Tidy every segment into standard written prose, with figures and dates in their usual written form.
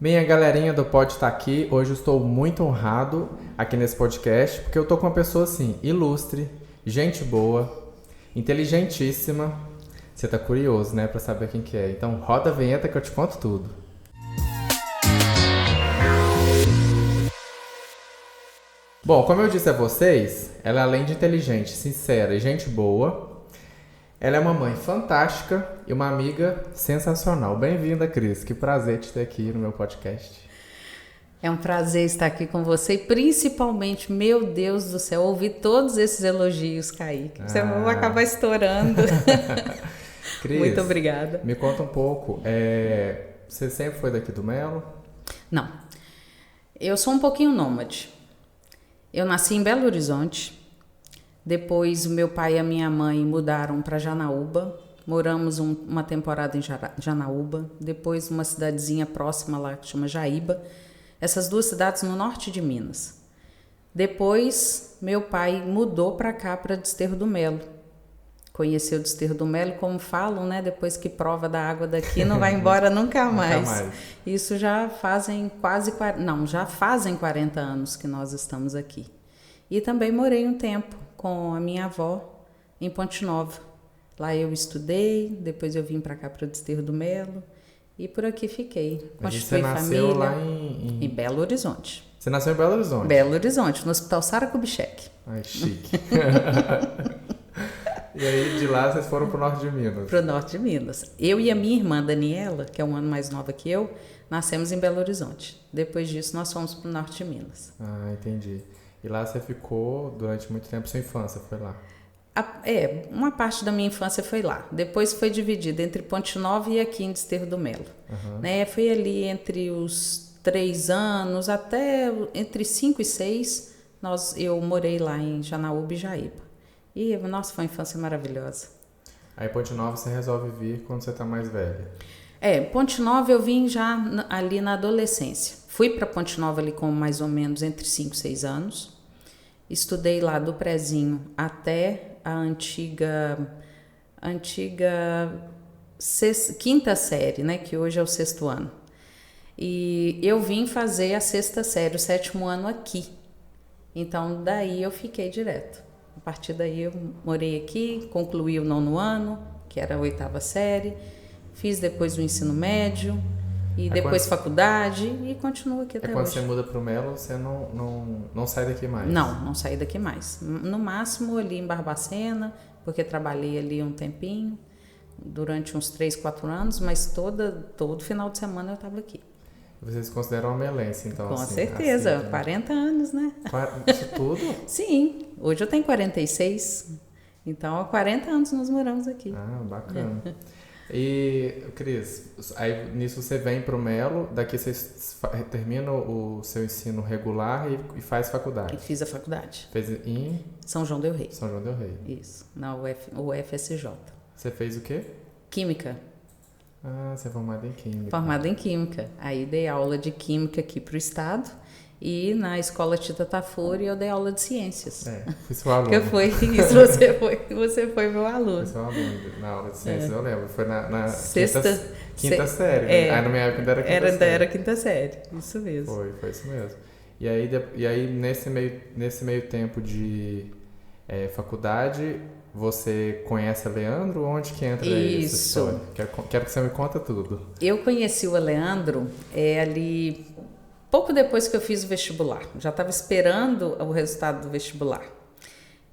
Minha galerinha do Pod tá aqui. Hoje eu estou muito honrado aqui nesse podcast, porque eu tô com uma pessoa assim, ilustre, gente boa, inteligentíssima. Você tá curioso, né, pra saber quem que é. Então roda a vinheta que eu te conto tudo. Bom, como eu disse a vocês, ela além de inteligente, sincera e gente boa, ela é uma mãe fantástica e uma amiga sensacional. Bem-vinda, Cris. Que prazer te ter aqui no meu podcast. É um prazer estar aqui com você e principalmente, meu Deus do céu, ouvir todos esses elogios, Kaique. Você vai acabar estourando. Cris, Muito obrigada. me conta um pouco. Você sempre foi daqui do Melo? Não, eu sou um pouquinho nômade. Eu nasci em Belo Horizonte. Depois, o meu pai e a minha mãe mudaram para Janaúba. Moramos uma temporada em Janaúba. Depois, uma cidadezinha próxima lá que chama Jaíba. Essas duas cidades no norte de Minas. Depois, meu pai mudou para cá, para Desterro do Melo. Conheceu o Desterro do Melo, como falam, né? Depois que prova da água daqui, não vai embora nunca mais. Nunca mais. Isso já fazem já fazem 40 anos que nós estamos aqui. E também morei um tempo com a minha avó em Ponte Nova. Lá eu estudei, depois eu vim para cá, para o Desterro do Melo. E por aqui fiquei. Constituí família. Você nasceu lá em Belo Horizonte. Você nasceu em Belo Horizonte? Belo Horizonte, no Hospital Sara Kubitschek. Ai, chique. E aí, de lá, vocês foram pro norte de Minas? Pro norte de Minas. Eu e a minha irmã, Daniela, que é um ano mais nova que eu, nascemos em Belo Horizonte. Depois disso, nós fomos pro norte de Minas. Ah, entendi. E lá você ficou durante muito tempo, sua infância foi lá? Uma parte da minha infância foi lá. Depois foi dividida entre Ponte Nova e aqui em Desterro do Melo. Uhum. Né? Foi ali entre os 3 anos até entre 5 e 6, eu morei lá em Janaúba e Jaíba. E, nossa, foi uma infância maravilhosa. Aí Ponte Nova você resolve vir quando você tá mais velha? Ponte Nova eu vim já ali na adolescência. Fui para Ponte Nova ali com mais ou menos entre 5 e 6 anos. Estudei lá do prezinho até a antiga quinta série, né, que hoje é o 6º ano. E eu vim fazer a 6ª série, o 7º ano aqui. Então, daí eu fiquei direto. A partir daí eu morei aqui, concluí o 9º ano, que era a 8ª série. Fiz depois o ensino médio e depois faculdade e continuo aqui até hoje. Quando você muda pro Melo, você não sai daqui mais? Não saí daqui mais. No máximo ali em Barbacena, porque trabalhei ali um tempinho, durante uns 3, 4 anos, mas todo final de semana eu estava aqui. Vocês consideram uma melense, então? Com assim, certeza, assim, 40 anos, né? Isso tudo? Sim, hoje eu tenho 46, então há 40 anos nós moramos aqui. Ah, bacana. E, Cris, aí nisso você vem pro Melo, daqui você termina o seu ensino regular e faz faculdade? E fiz a faculdade. Fez em? São João del Rei. São João del Rei. Isso, na UFSJ. Você fez o quê? Química. Ah, você é formada em Química. Formada em Química. Aí dei aula de Química aqui pro estado e na escola Tita Tafuri eu dei aula de Ciências. Fui seu aluno. Que foi isso, você foi meu aluno. Fui seu aluno na aula de Ciências, eu lembro. Foi na quinta série. Aí na minha época ainda era quinta série. Era quinta série, isso mesmo. Foi isso mesmo. E aí nesse meio tempo de faculdade, você conhece a Leandro? Onde que entra essa história? Quero que você me conta tudo. Eu conheci o Leandro ali pouco depois que eu fiz o vestibular. Já estava esperando o resultado do vestibular.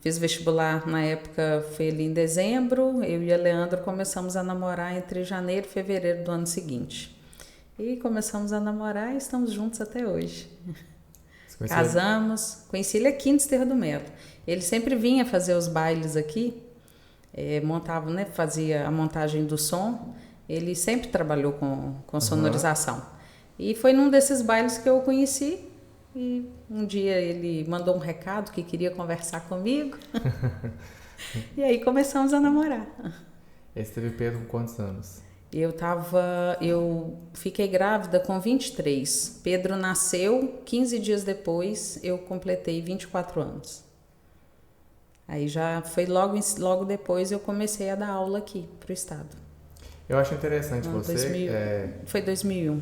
Fiz o vestibular na época, foi ali em dezembro. Eu e a Leandro começamos a namorar entre janeiro e fevereiro do ano seguinte. E começamos a namorar e estamos juntos até hoje. Casamos, conheci ele aqui em Desterro do Melo. Ele sempre vinha fazer os bailes aqui, montava, né, fazia a montagem do som. Ele sempre trabalhou com sonorização. E foi num desses bailes que eu o conheci. E um dia ele mandou um recado que queria conversar comigo. E aí começamos a namorar. E você teve Pedro com quantos anos? Eu fiquei grávida com 23. Pedro nasceu, 15 dias depois eu completei 24 anos. Aí já foi logo depois eu comecei a dar aula aqui pro estado. Eu acho interessante você... 2000, foi 2001.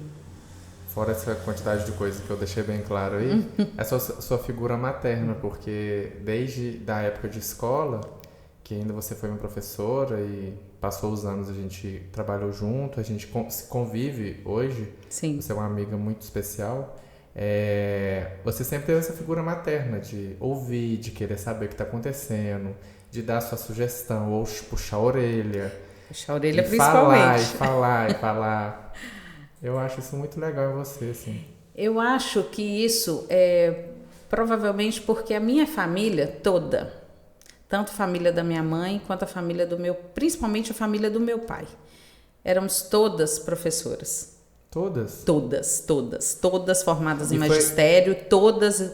fora essa quantidade de coisas que eu deixei bem claro aí, é sua figura materna, porque desde da época de escola, que ainda você foi minha professora e passou os anos, a gente trabalhou junto, a gente se convive hoje. Sim. Você é uma amiga muito especial. Você sempre teve essa figura materna de ouvir, de querer saber o que está acontecendo, de dar sua sugestão ou puxar a orelha. Puxar a orelha e principalmente. Falar. Eu acho isso muito legal em você, assim. Eu acho que isso é provavelmente porque a minha família toda, tanto a família da minha mãe quanto a família principalmente a família do meu pai, éramos todas professoras. Todas? Todas formadas em magistério, todas,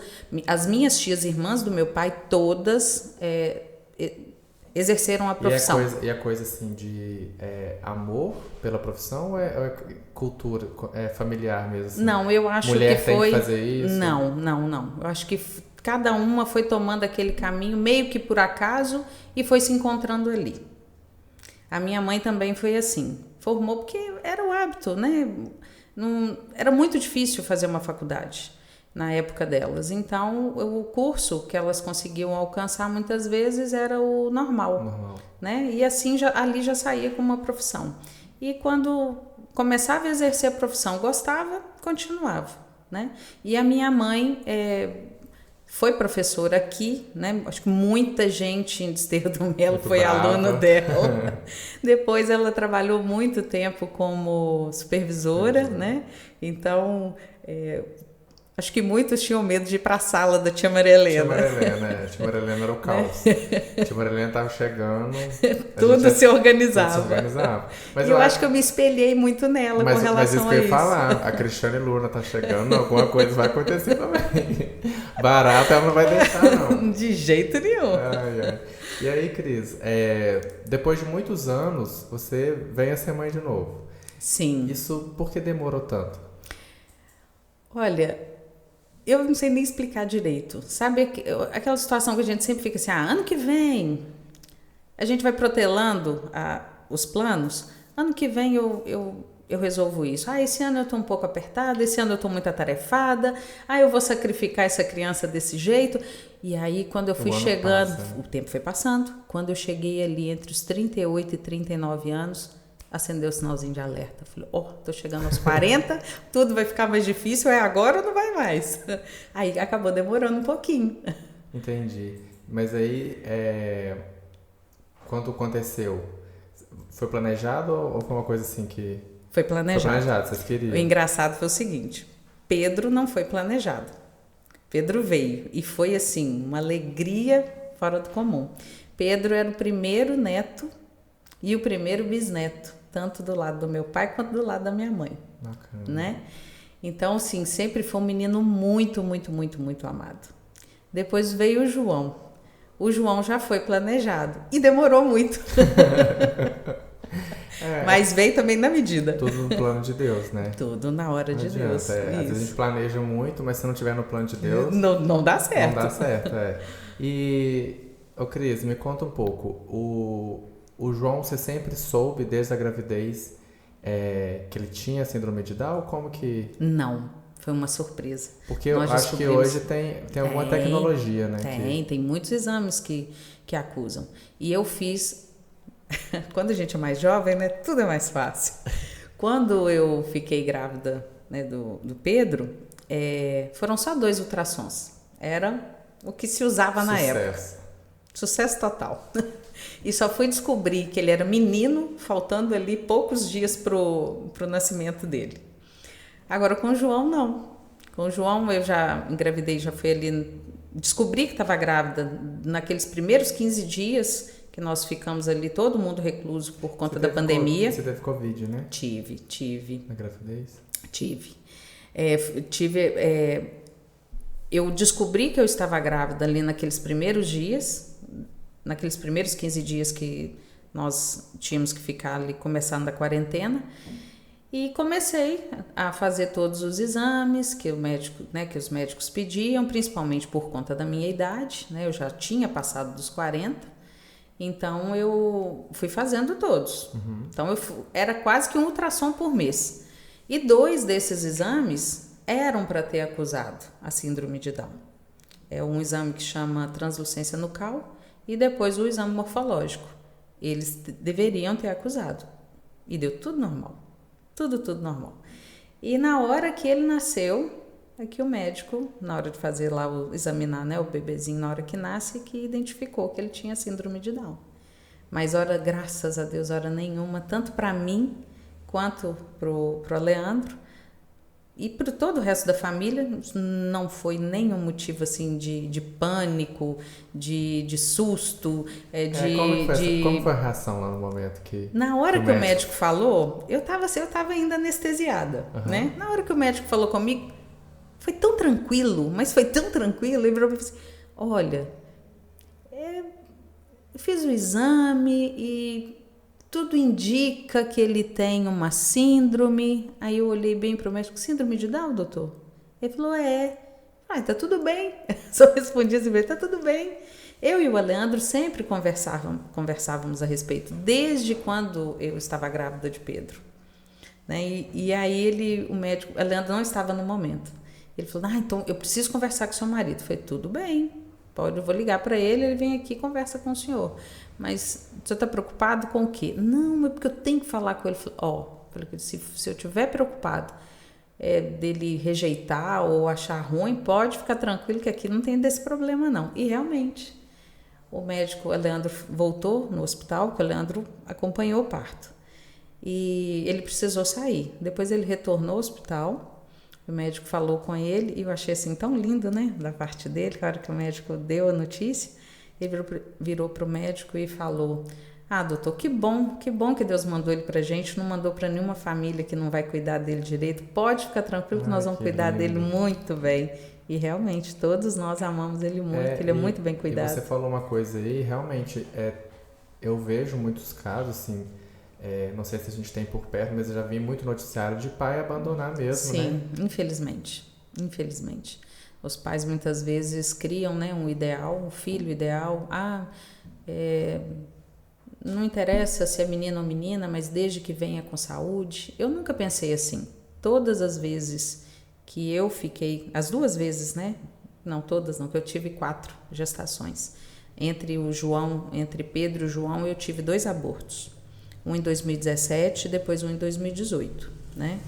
as minhas tias irmãs do meu pai, todas exerceram a profissão. E a coisa assim de amor pela profissão ou é cultura, familiar mesmo? Assim? Não, eu acho Mulher que foi... tem que fazer isso? Não. Eu acho que cada uma foi tomando aquele caminho meio que por acaso e foi se encontrando ali. A minha mãe também foi assim. Formou porque era o hábito, né? Não, era muito difícil fazer uma faculdade na época delas. Então, o curso que elas conseguiam alcançar muitas vezes era o normal. Né? E assim, ali já saía com uma profissão. E quando começava a exercer a profissão, gostava, continuava. Né? E a minha mãe foi professora aqui, né? Acho que muita gente em Desterro do Melo foi aluna dela. Depois ela trabalhou muito tempo como supervisora, né? Então, acho que muitos tinham medo de ir para a sala da tia Maria Helena. Tia Maria Helena era o caos. Tia Maria Helena estava chegando... Tudo se organizava. Mas eu acho que eu me espelhei muito nela com relação a isso. Mas isso que eu ia falar, a Cristiane Luna tá chegando, alguma coisa vai acontecer também. Barata ela não vai deixar, não. De jeito nenhum. E aí, Cris, depois de muitos anos, você vem a ser mãe de novo. Sim. Isso por que demorou tanto? Olha, eu não sei nem explicar direito. Sabe aquela situação que a gente sempre fica assim, ano que vem a gente vai protelando os planos, ano que vem eu resolvo isso. Esse ano eu estou um pouco apertada, esse ano eu estou muito atarefada, eu vou sacrificar essa criança desse jeito. E aí, quando eu fui chegando, o tempo foi passando, quando eu cheguei ali entre os 38 e 39 anos, acendeu o sinalzinho de alerta. Falei, tô chegando aos 40, tudo vai ficar mais difícil, agora ou não vai mais? Aí acabou demorando um pouquinho. Entendi. Mas aí, quando aconteceu, foi planejado ou foi uma coisa assim que... Foi planejado. Foi planejado, vocês queriam. O engraçado foi o seguinte, Pedro não foi planejado. Pedro veio e foi assim, uma alegria fora do comum. Pedro era o primeiro neto e o primeiro bisneto, tanto do lado do meu pai quanto do lado da minha mãe. Bacana. Né? Então, assim, sempre foi um menino muito, muito, muito, muito amado. Depois veio o João. O João já foi planejado e demorou muito. Mas veio também na medida. Tudo no plano de Deus, né? Tudo na hora de Deus. Às vezes a gente planeja muito, mas se não tiver no plano de Deus... Não dá certo. Não dá certo, E, Cris, me conta um pouco. O João, você sempre soube desde a gravidez que ele tinha síndrome de Down? Como que... Não, foi uma surpresa. Porque eu acho que hoje tem alguma tecnologia, né? Tem muitos exames que acusam. E eu fiz... Quando a gente é mais jovem, né, tudo é mais fácil. Quando eu fiquei grávida, né, do Pedro, foram só 2 ultrassons. Era o que se usava na época. Sucesso total. E só fui descobrir que ele era menino, faltando ali poucos dias pro nascimento dele. Agora, com o João, não. Com o João, eu já engravidei, já fui ali... Descobri que estava grávida naqueles primeiros 15 dias... que nós ficamos ali, todo mundo recluso por conta da pandemia. Você teve Covid, né? Tive. Na gravidez? Tive. Eu descobri que eu estava grávida ali naqueles primeiros dias, naqueles primeiros 15 dias que nós tínhamos que ficar ali, começando a quarentena, e comecei a fazer todos os exames que os médicos pediam, principalmente por conta da minha idade, né? Eu já tinha passado dos 40. Então, eu fui fazendo todos. Então, era quase que um ultrassom por mês. E 2 desses exames eram para ter acusado a síndrome de Down. É um exame que chama translucência nucal e depois o exame morfológico. Eles deveriam ter acusado. E deu tudo normal. Tudo normal. E na hora que ele nasceu, é que o médico, na hora de fazer lá, examinar, né, o bebezinho na hora que nasce, que identificou que ele tinha síndrome de Down. Mas, ora, graças a Deus, hora nenhuma, tanto para mim quanto pro Leandro e para todo o resto da família, não foi nenhum motivo assim de pânico, de susto, como foi a reação lá no momento que... Na hora que o médico falou, eu tava ainda anestesiada, né? Na hora que o médico falou comigo, foi tão tranquilo, mas foi tão tranquilo, ele falou assim, olha, eu fiz o exame e tudo indica que ele tem uma síndrome. Aí eu olhei bem para o médico, síndrome de Down, doutor? Ele falou, tá tudo bem. Só respondi assim, tá tudo bem. Eu e o Leandro sempre conversávamos a respeito, desde quando eu estava grávida de Pedro. Né? E aí o médico, o Leandro não estava no momento. Ele falou, então eu preciso conversar com o seu marido. Eu falei, tudo bem. Eu vou ligar para ele vem aqui e conversa com o senhor. Mas o senhor está preocupado com o quê? Não, é porque eu tenho que falar com ele. Falei, se eu estiver preocupado dele rejeitar ou achar ruim, pode ficar tranquilo que aqui não tem desse problema não. E realmente, o médico, o Leandro, voltou no hospital, que o Leandro acompanhou o parto. E ele precisou sair. Depois ele retornou ao hospital. O médico falou com ele e eu achei assim tão lindo, né, da parte dele, que a hora que o médico deu a notícia, ele virou para o médico e falou, doutor, que bom que Deus mandou ele pra gente, não mandou para nenhuma família que não vai cuidar dele direito, pode ficar tranquilo que nós vamos cuidar dele muito bem. E realmente, todos nós amamos ele muito, ele é muito bem cuidado. E você falou uma coisa aí, realmente, eu vejo muitos casos, assim, não sei se a gente tem por perto, mas eu já vi muito noticiário de pai abandonar mesmo, né? Sim, infelizmente. Os pais muitas vezes criam, né, um ideal, um filho ideal. Não interessa se é menino ou menina, mas desde que venha com saúde. Eu nunca pensei assim. Todas as vezes que eu fiquei, as 2 vezes, né? Não todas não, que eu tive 4 gestações. Entre Pedro e o João, eu tive 2 abortos. Um em 2017 e depois um em 2018, né?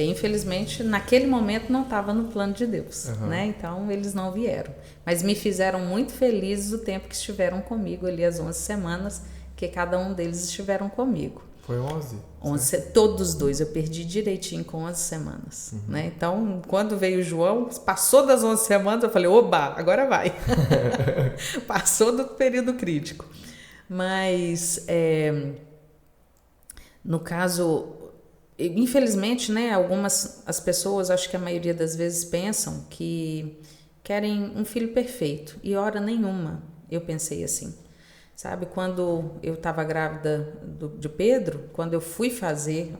Infelizmente, naquele momento não estava no plano de Deus, né? Então, eles não vieram. Mas me fizeram muito felizes o tempo que estiveram comigo ali, as 11 semanas, que cada um deles estiveram comigo. Foi 11? 11, todos 2, eu perdi direitinho com 11 semanas, né? Então, quando veio o João, passou das 11 semanas, eu falei, oba, agora vai. Passou do período crítico. Mas... no caso, infelizmente, né, as pessoas, acho que a maioria das vezes pensam que querem um filho perfeito. E hora nenhuma eu pensei assim. Sabe, quando eu estava grávida de Pedro, quando eu fui fazer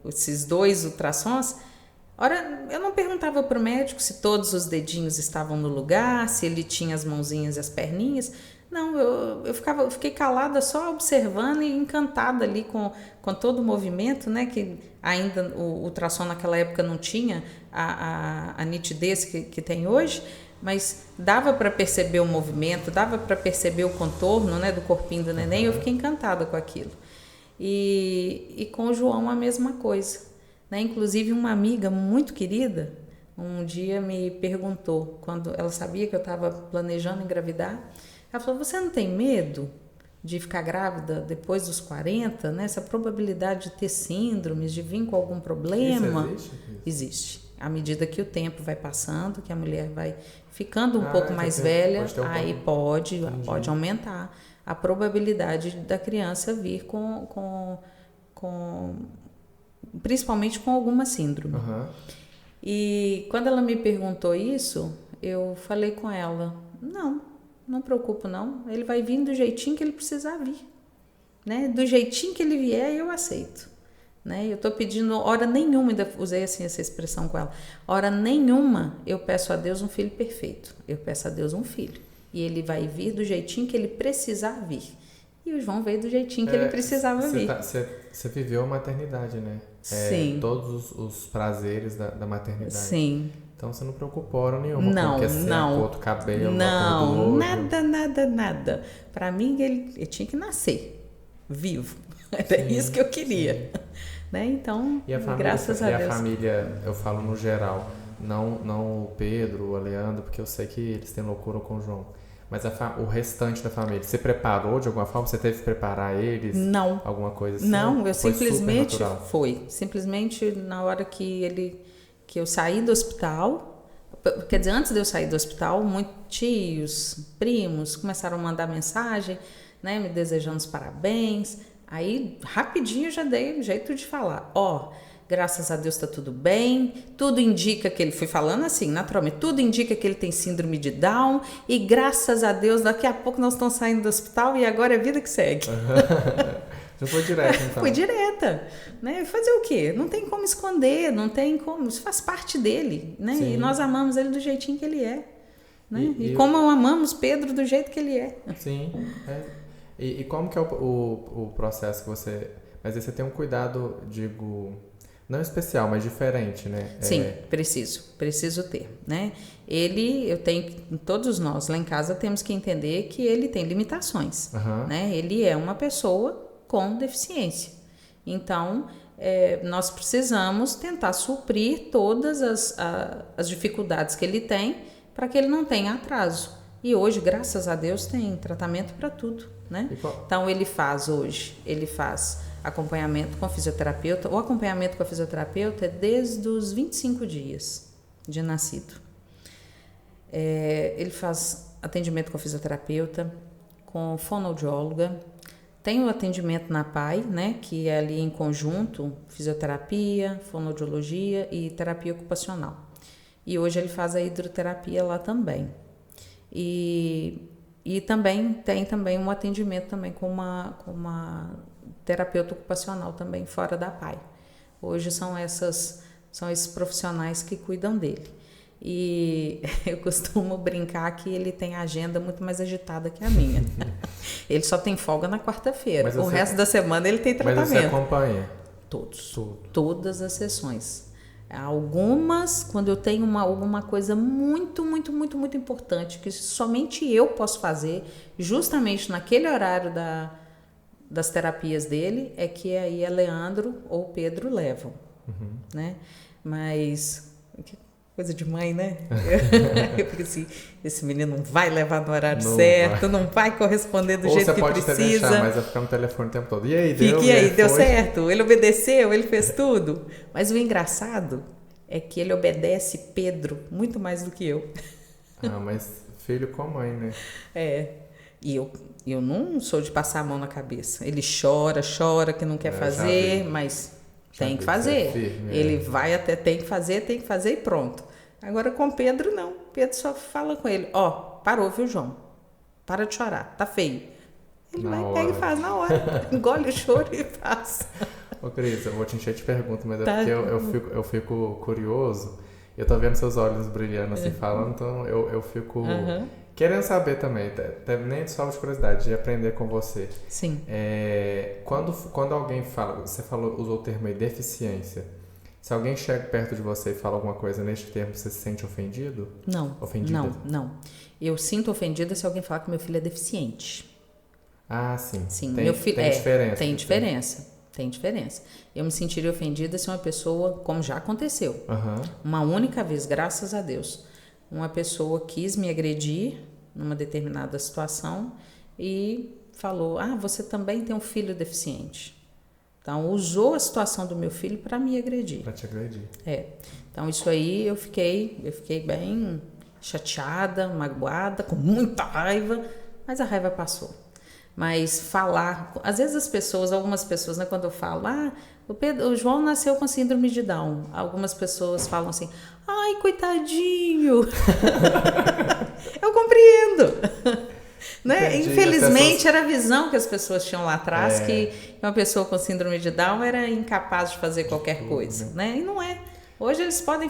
esses 2 ultrassons, eu não perguntava para o médico se todos os dedinhos estavam no lugar, se ele tinha as mãozinhas e as perninhas. Não, eu fiquei calada só observando e encantada ali com todo o movimento, né? Que ainda o ultrassom naquela época não tinha a nitidez que tem hoje, mas dava para perceber o movimento, dava para perceber o contorno, né, do corpinho do neném. Eu fiquei encantada com aquilo. E com o João a mesma coisa, né? Inclusive uma amiga muito querida um dia me perguntou, quando ela sabia que eu estava planejando engravidar, ela falou, você não tem medo de ficar grávida depois dos 40, né? Essa probabilidade de ter síndromes, de vir com algum problema? Isso existe? Existe. À medida que o tempo vai passando, que a mulher vai ficando um pouco mais velha, aí pode aumentar a probabilidade da criança vir principalmente com alguma síndrome. E quando ela me perguntou isso, eu falei com ela, não preocupo não, ele vai vir do jeitinho que ele precisar vir, né? Do jeitinho que ele vier, eu aceito, né? Eu tô pedindo, hora nenhuma, ainda usei assim essa expressão com ela, hora nenhuma eu peço a Deus um filho perfeito, eu peço a Deus um filho, e ele vai vir do jeitinho que ele precisar vir, e o João veio do jeitinho que ele precisava vir. Você viveu a maternidade, né? Sim. todos os prazeres da maternidade. Sim. Então você não preocupa hora nenhuma Não, como que é ser a cor do cabelo, a cor do não, olho. nada. Pra mim, ele tinha que nascer vivo. Era isso que eu queria. Né? Então, E a família, graças a Deus. E a família, eu falo no geral, não o Pedro, o Leandro, porque eu sei que eles têm loucura com o João. Mas o restante da família, você preparou de alguma forma? Você teve que preparar eles? Não. Alguma coisa assim? Não, eu Foi simplesmente... supernatural? Foi. Simplesmente na hora que eu saí do hospital... Quer dizer, antes de eu sair do hospital, muitos tios, primos começaram a mandar mensagem, né, me desejando os parabéns. Aí, rapidinho, eu já dei um jeito de falar. Graças a Deus tá tudo bem, tudo indica que ele... Fui falando assim, naturalmente, tudo indica que ele tem síndrome de Down e graças a Deus, daqui a pouco nós estamos saindo do hospital e agora é vida que segue. Você foi direto, então? Fui direta. Né? Fazer o quê? Não tem como esconder, não tem como... Isso faz parte dele, né? Sim. E nós amamos ele do jeitinho que ele é. Né? E como amamos Pedro do jeito que ele é. Sim. E como que é o processo que você... Mas aí você tem um cuidado, digo... Não especial, mas diferente, né? Sim, preciso ter, né? Todos nós lá em casa temos que entender que ele tem limitações, né? Ele é uma pessoa com deficiência. Então, nós precisamos tentar suprir todas as dificuldades que ele tem para que ele não tenha atraso. E hoje, graças a Deus, tem tratamento para tudo, né? Então, ele faz acompanhamento com fisioterapeuta. O acompanhamento com a fisioterapeuta é desde os 25 dias de nascido. Ele faz atendimento com a fisioterapeuta, com fonoaudióloga. Tem o atendimento na PAI, né, que é ali em conjunto, fisioterapia, fonoaudiologia e terapia ocupacional. E hoje ele faz a hidroterapia lá também. E também tem um atendimento também com uma terapeuta ocupacional também fora da PAI. Hoje são esses profissionais que cuidam dele. E eu costumo brincar que ele tem a agenda muito mais agitada que a minha. Ele só tem folga na quarta-feira. O resto da semana ele tem tratamento. Mas você acompanha? Todas as sessões. Algumas, quando eu tenho alguma coisa muito, muito, muito, muito importante que somente eu posso fazer, justamente naquele horário das terapias dele, é que aí Leandro ou Pedro levam, né? Mas que coisa de mãe, né? Eu fico assim, esse menino não vai levar no horário certo, não vai corresponder do jeito que precisa. Ou você pode até deixar, mas vai ficar no telefone o tempo todo. E aí, deu certo? Ele obedeceu, ele fez tudo. Mas o engraçado é que ele obedece Pedro muito mais do que eu. Mas filho com a mãe, né? E eu não sou de passar a mão na cabeça. Ele chora que não quer fazer, mas tem que fazer. Ele vai até tem que fazer e pronto. Agora com Pedro não. Pedro só fala com ele, parou, viu, João? Para de chorar, tá feio. Ele pega e faz na hora. Engole o choro e faz. Ô Cris, eu vou te encher de perguntas, mas porque eu fico curioso. Eu tô vendo seus olhos brilhando assim, falando, então eu fico querendo saber também, nem só de curiosidade, de aprender com você. Sim. Quando alguém fala, você usou o termo aí, deficiência. Se alguém chega perto de você e fala alguma coisa neste termo, você se sente ofendido? Não. Ofendida? Não. Eu sinto ofendida se alguém falar que meu filho é deficiente. Ah, sim. Sim, Tem, meu filho tem diferença. Tem diferença. Eu me sentiria ofendida se uma pessoa, como já aconteceu, uma única vez, graças a Deus, uma pessoa quis me agredir numa determinada situação e falou, você também tem um filho deficiente. Então, usou a situação do meu filho para me agredir. Para te agredir. Então, isso aí eu fiquei bem chateada, magoada, com muita raiva, mas a raiva passou. Mas falar, às vezes algumas pessoas, né, quando eu falo, o João nasceu com síndrome de Down, algumas pessoas falam assim, ai, coitadinho. Eu compreendo. Né? Infelizmente, era a visão que as pessoas tinham lá atrás, que uma pessoa com síndrome de Down era incapaz de fazer qualquer coisa, né? E não é. Hoje eles podem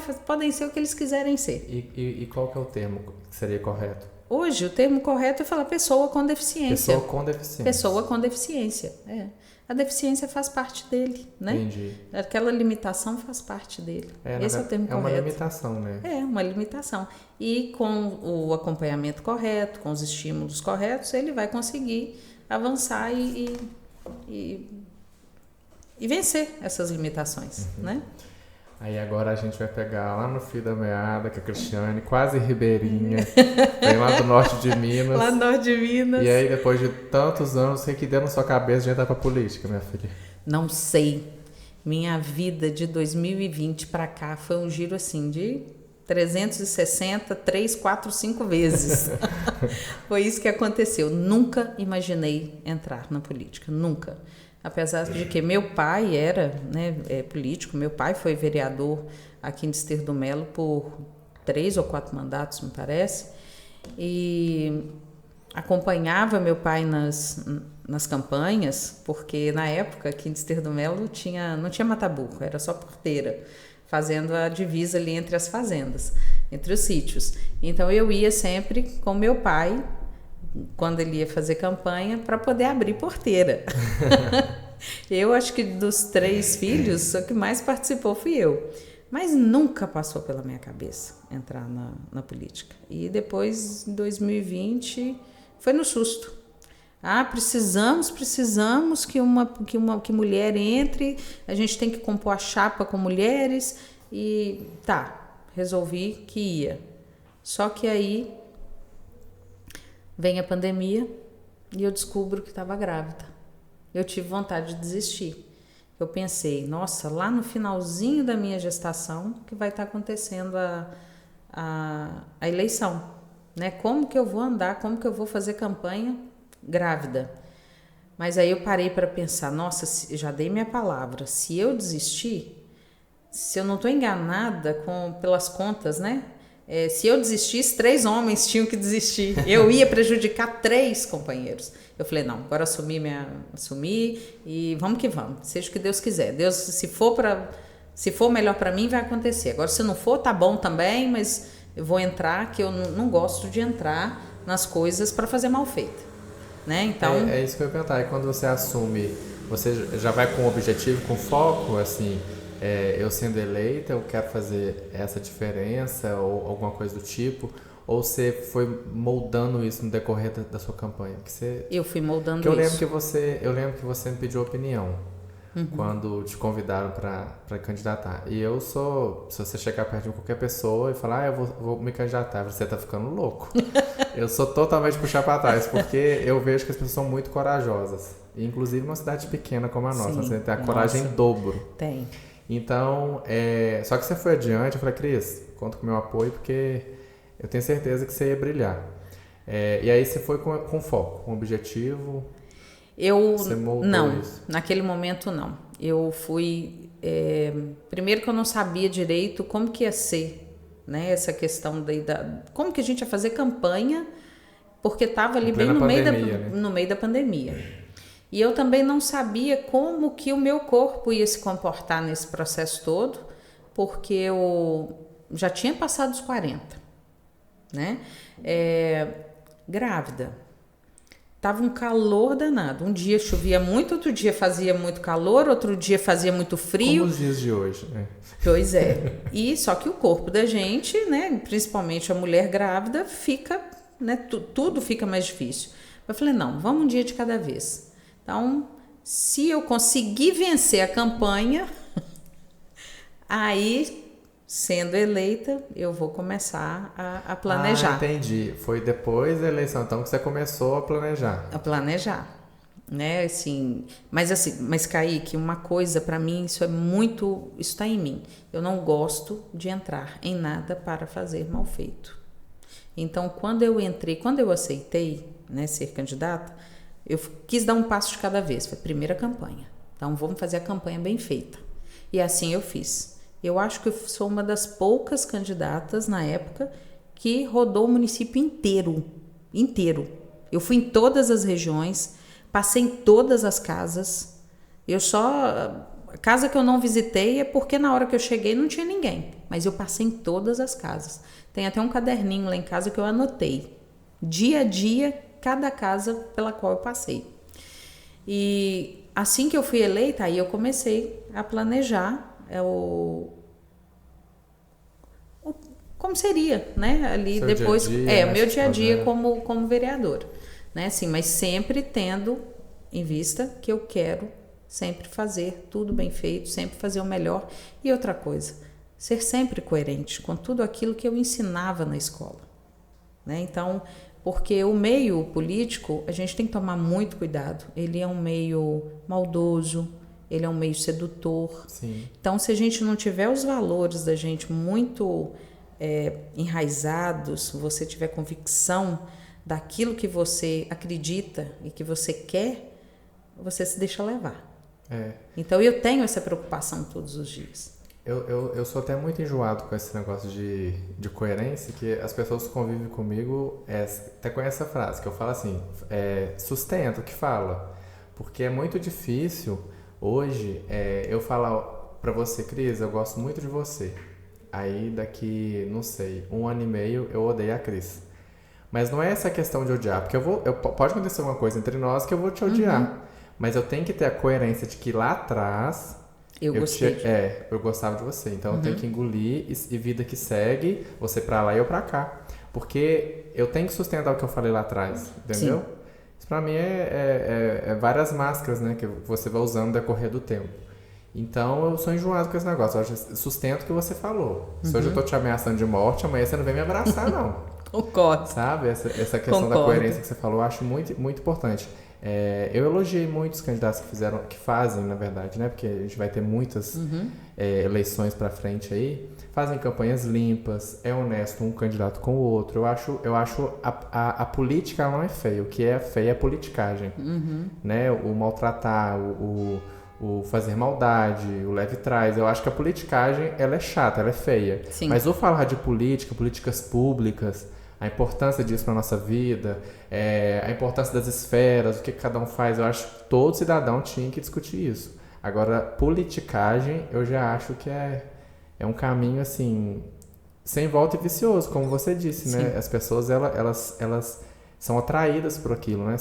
ser o que eles quiserem ser. E qual que é o termo que seria correto? Hoje, o termo correto é falar pessoa com deficiência. Pessoa com deficiência. Pessoa com deficiência, a deficiência faz parte dele, né? Entendi. Aquela limitação faz parte dele. Esse é o termo correto. É uma limitação, né? É, uma limitação. E com o acompanhamento correto, com os estímulos corretos, ele vai conseguir avançar e vencer essas limitações, né? Aí agora a gente vai pegar lá no fio da meada, que é a Cristiane, quase ribeirinha, vem lá do norte de Minas. Lá no norte de Minas. E aí, depois de tantos anos, o que deu na sua cabeça de entrar pra política, minha filha? Não sei. Minha vida de 2020 para cá foi um giro assim de 360, 3, 4, 5 vezes. Foi isso que aconteceu. Nunca imaginei entrar na política, nunca. Apesar de que meu pai era, né, político, meu pai foi vereador aqui em Desterro do Melo por 3 ou 4 mandatos, me parece, e acompanhava meu pai nas campanhas, porque na época aqui em Desterro do Melo não tinha mata-burro, era só porteira, fazendo a divisa ali entre as fazendas, entre os sítios. Então eu ia sempre com meu pai, quando ele ia fazer campanha, para poder abrir porteira. Eu acho que dos 3 filhos, o que mais participou fui eu. Mas nunca passou pela minha cabeça entrar na política. E depois, em 2020, foi no susto. Precisamos que mulher entre, a gente tem que compor a chapa com mulheres. E resolvi que ia. Só que aí vem a pandemia e eu descubro que estava grávida. Eu tive vontade de desistir. Eu pensei, nossa, lá no finalzinho da minha gestação que vai estar acontecendo a eleição, né? Como que eu vou andar, como que eu vou fazer campanha grávida? Mas aí eu parei para pensar, nossa, já dei minha palavra, se eu desistir, se eu não estou enganada pelas contas, né? Se eu desistisse, 3 homens tinham que desistir. Eu ia prejudicar 3 companheiros. Eu falei, não, agora assumi e vamos que vamos. Seja o que Deus quiser. Deus, se for melhor para mim, vai acontecer. Agora, se não for, tá bom também, mas eu vou entrar, que eu não gosto de entrar nas coisas para fazer mal feito, né? Então, é isso que eu ia perguntar. E quando você assume, você já vai com objetivo, com foco, assim... eu sendo eleita, eu quero fazer essa diferença ou alguma coisa do tipo, ou você foi moldando isso no decorrer da sua campanha? Eu fui moldando isso. Eu lembro que você me pediu opinião quando te convidaram para candidatar. E se você chegar perto de qualquer pessoa e falar, eu vou me candidatar, você tá ficando louco. Eu sou totalmente puxar para trás, porque eu vejo que as pessoas são muito corajosas. Inclusive numa cidade pequena como a nossa, você tem a coragem em dobro. Tem. Então, só que você foi adiante, eu falei, Cris, conta com o meu apoio, porque eu tenho certeza que você ia brilhar. E aí você foi com foco, com objetivo? Você moldou não, isso? Naquele momento não. Eu fui... primeiro que eu não sabia direito como que ia ser, né, essa questão como que a gente ia fazer campanha, porque estava ali bem no meio da pandemia. E eu também não sabia como que o meu corpo ia se comportar nesse processo todo, porque eu já tinha passado os 40, né? Grávida. Tava um calor danado. Um dia chovia muito, outro dia fazia muito calor, outro dia fazia muito frio. Como os dias de hoje, né? Pois é. E só que o corpo da gente, né, principalmente a mulher grávida, fica, né, tudo fica mais difícil. Eu falei, não, vamos um dia de cada vez. Então, se eu conseguir vencer a campanha, aí, sendo eleita, eu vou começar a planejar. Entendi. Foi depois da eleição, então, que você começou a planejar. A planejar, né? Assim, mas Kaique, uma coisa para mim, isso está em mim. Eu não gosto de entrar em nada para fazer mal feito. Então, quando eu aceitei, né, ser candidata, eu quis dar um passo de cada vez. Foi a primeira campanha. Então, vamos fazer a campanha bem feita. E assim eu fiz. Eu acho que eu sou uma das poucas candidatas na época que rodou o município inteiro. Inteiro. Eu fui em todas as regiões, passei em todas as casas. A casa que eu não visitei é porque na hora que eu cheguei não tinha ninguém. Mas eu passei em todas as casas. Tem até um caderninho lá em casa que eu anotei. Dia a dia, cada casa pela qual eu passei. E assim que eu fui eleita, aí eu comecei a planejar como seria, né? Ali Seu depois, dia a dia, o meu dia a dia fazer. como vereadora, né? Assim, mas sempre tendo em vista que eu quero sempre fazer tudo bem feito, sempre fazer o melhor. E outra coisa, ser sempre coerente com tudo aquilo que eu ensinava na escola, né? Então, porque o meio político, a gente tem que tomar muito cuidado. Ele é um meio maldoso, ele é um meio sedutor. Sim. Então, se a gente não tiver os valores da gente muito enraizados, você tiver convicção daquilo que você acredita e que você quer, você se deixa levar. Então, eu tenho essa preocupação todos os dias. Eu sou até muito enjoado com esse negócio de coerência, que as pessoas que convivem comigo até conhecem essa frase, que eu falo assim, sustenta o que fala. Porque é muito difícil hoje eu falar pra você, Cris, eu gosto muito de você. Aí daqui, não sei, 1 ano e meio eu odeio a Cris. Mas não é essa questão de odiar, porque pode acontecer alguma coisa entre nós que eu vou te odiar. Mas eu tenho que ter a coerência de que lá atrás eu gostava de você. Então eu tenho que engolir e vida que segue, você pra lá e eu pra cá. Porque eu tenho que sustentar o que eu falei lá atrás, entendeu? Sim. Isso pra mim é várias máscaras, né, que você vai usando no decorrer do tempo. Então eu sou enjoado com esse negócio. Eu sustento o que você falou. Se hoje eu tô te ameaçando de morte, amanhã você não vem me abraçar, não. Concordo. Sabe? Essa questão da coerência que você falou, eu acho muito, muito importante. Eu elogiei muitos candidatos que fazem, na verdade, né? Porque a gente vai ter muitas eleições pra frente aí. Fazem campanhas limpas, é honesto um candidato com o outro. Eu acho a política não é feia. O que é feio é a politicagem. Né? O maltratar, o fazer maldade, o leve trás. Eu acho que a politicagem, ela é chata, ela é feia. Sim. Mas o falar de política, políticas públicas, a importância disso para nossa vida, a importância das esferas, o que cada um faz, eu acho que todo cidadão tinha que discutir isso. Agora, politicagem, eu já acho que é um caminho, assim, sem volta e vicioso, como você disse, né? Sim. As pessoas, elas são atraídas por aquilo, né?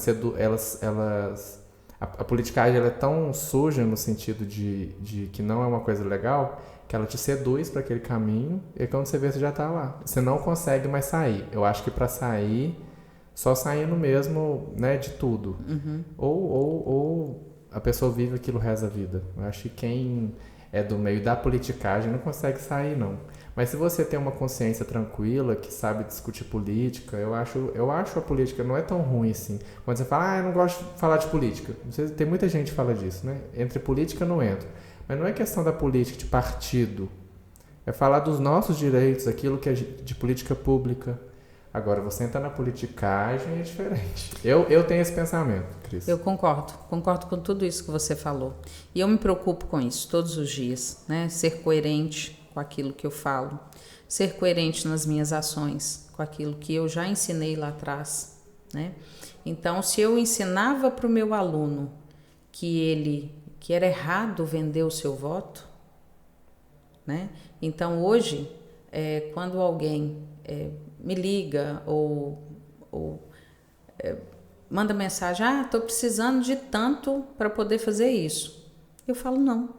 A politicagem ela é tão suja no sentido de que não é uma coisa legal, que ela te seduz para aquele caminho e quando você vê, você já está lá. Você não consegue mais sair. Eu acho que para sair, só saindo mesmo, né, de tudo. Ou a pessoa vive aquilo o resto da vida. Eu acho que quem é do meio da politicagem não consegue sair, não. Mas se você tem uma consciência tranquila, que sabe discutir política, eu acho a política não é tão ruim assim. Quando você fala, eu não gosto de falar de política. Tem muita gente que fala disso, né? Entre política eu não entro. Mas não é questão da política de partido. É falar dos nossos direitos, aquilo que é de política pública. Agora, você entrar na politicagem é diferente. Eu tenho esse pensamento, Cris. Eu concordo com tudo isso que você falou. E eu me preocupo com isso todos os dias, né? Ser coerente com aquilo que eu falo, ser coerente nas minhas ações, com aquilo que eu já ensinei lá atrás, né? Então, se eu ensinava para o meu aluno que era errado vender o seu voto, né? Então, hoje, quando alguém me liga ou manda mensagem, estou precisando de tanto para poder fazer isso, eu falo não,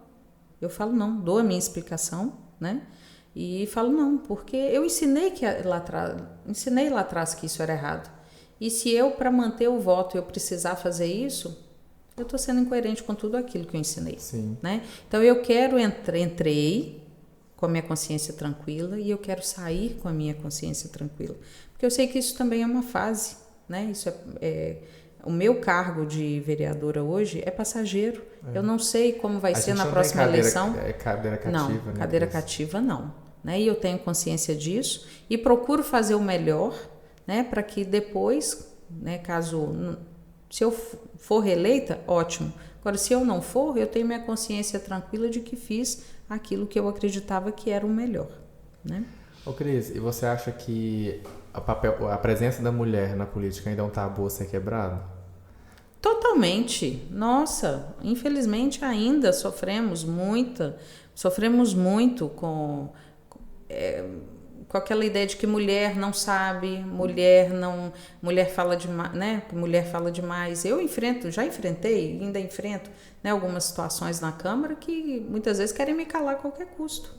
dou a minha explicação, né? E falo não, porque eu ensinei lá atrás que isso era errado. E se eu, para manter o voto, eu precisar fazer isso, eu estou sendo incoerente com tudo aquilo que eu ensinei. Sim. Né? Então eu quero entrei com a minha consciência tranquila e eu quero sair com a minha consciência tranquila, porque eu sei que isso também é uma fase, né? Isso o meu cargo de vereadora hoje é passageiro. Eu não sei como vai ser na próxima eleição. Cadeira cativa, não, né? Cadeira cativa não. Né? E eu tenho consciência disso e procuro fazer o melhor, né? Para que depois, né, se eu for reeleita, ótimo. Agora, se eu não for, eu tenho minha consciência tranquila de que fiz aquilo que eu acreditava que era o melhor. Né? Ô Cris, e você acha que a presença da mulher na política ainda é um tabu a ser quebrado? Totalmente. Nossa, infelizmente ainda sofremos muito com aquela ideia de que mulher não sabe, mulher fala demais, né? Mulher fala demais. Eu já enfrentei, ainda enfrento, né, algumas situações na Câmara que muitas vezes querem me calar a qualquer custo,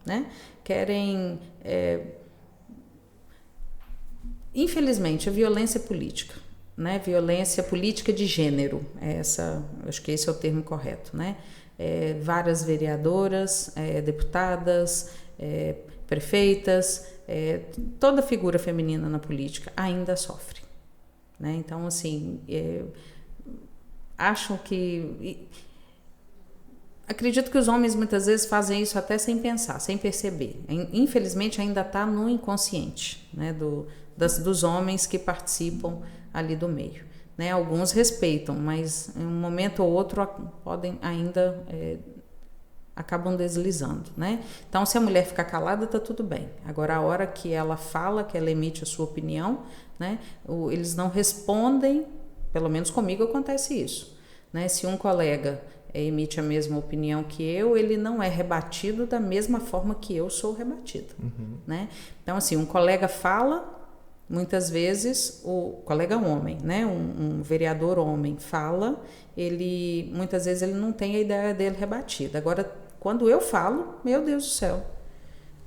né? Querem, infelizmente, a violência política, né? Violência política de gênero, acho que esse é o termo correto, né? Várias vereadoras, deputadas, prefeitas, toda figura feminina na política ainda sofre, né? Então, assim, acredito que os homens muitas vezes fazem isso até sem pensar, sem perceber. Infelizmente, ainda está no inconsciente, né, dos homens que participam ali do meio, né? Alguns respeitam, mas em um momento ou outro podem ainda acabam deslizando, né? Então, se a mulher ficar calada, tá tudo bem. Agora, a hora que ela fala, que ela emite a sua opinião, né? Eles não respondem, pelo menos comigo acontece isso, né? Se um colega emite a mesma opinião que eu, ele não é rebatido da mesma forma que eu sou rebatida, né? Então, assim, um colega fala, muitas vezes, o colega homem, né? Um vereador homem fala, muitas vezes ele não tem a ideia dele rebatida. Agora, quando eu falo, meu Deus do céu,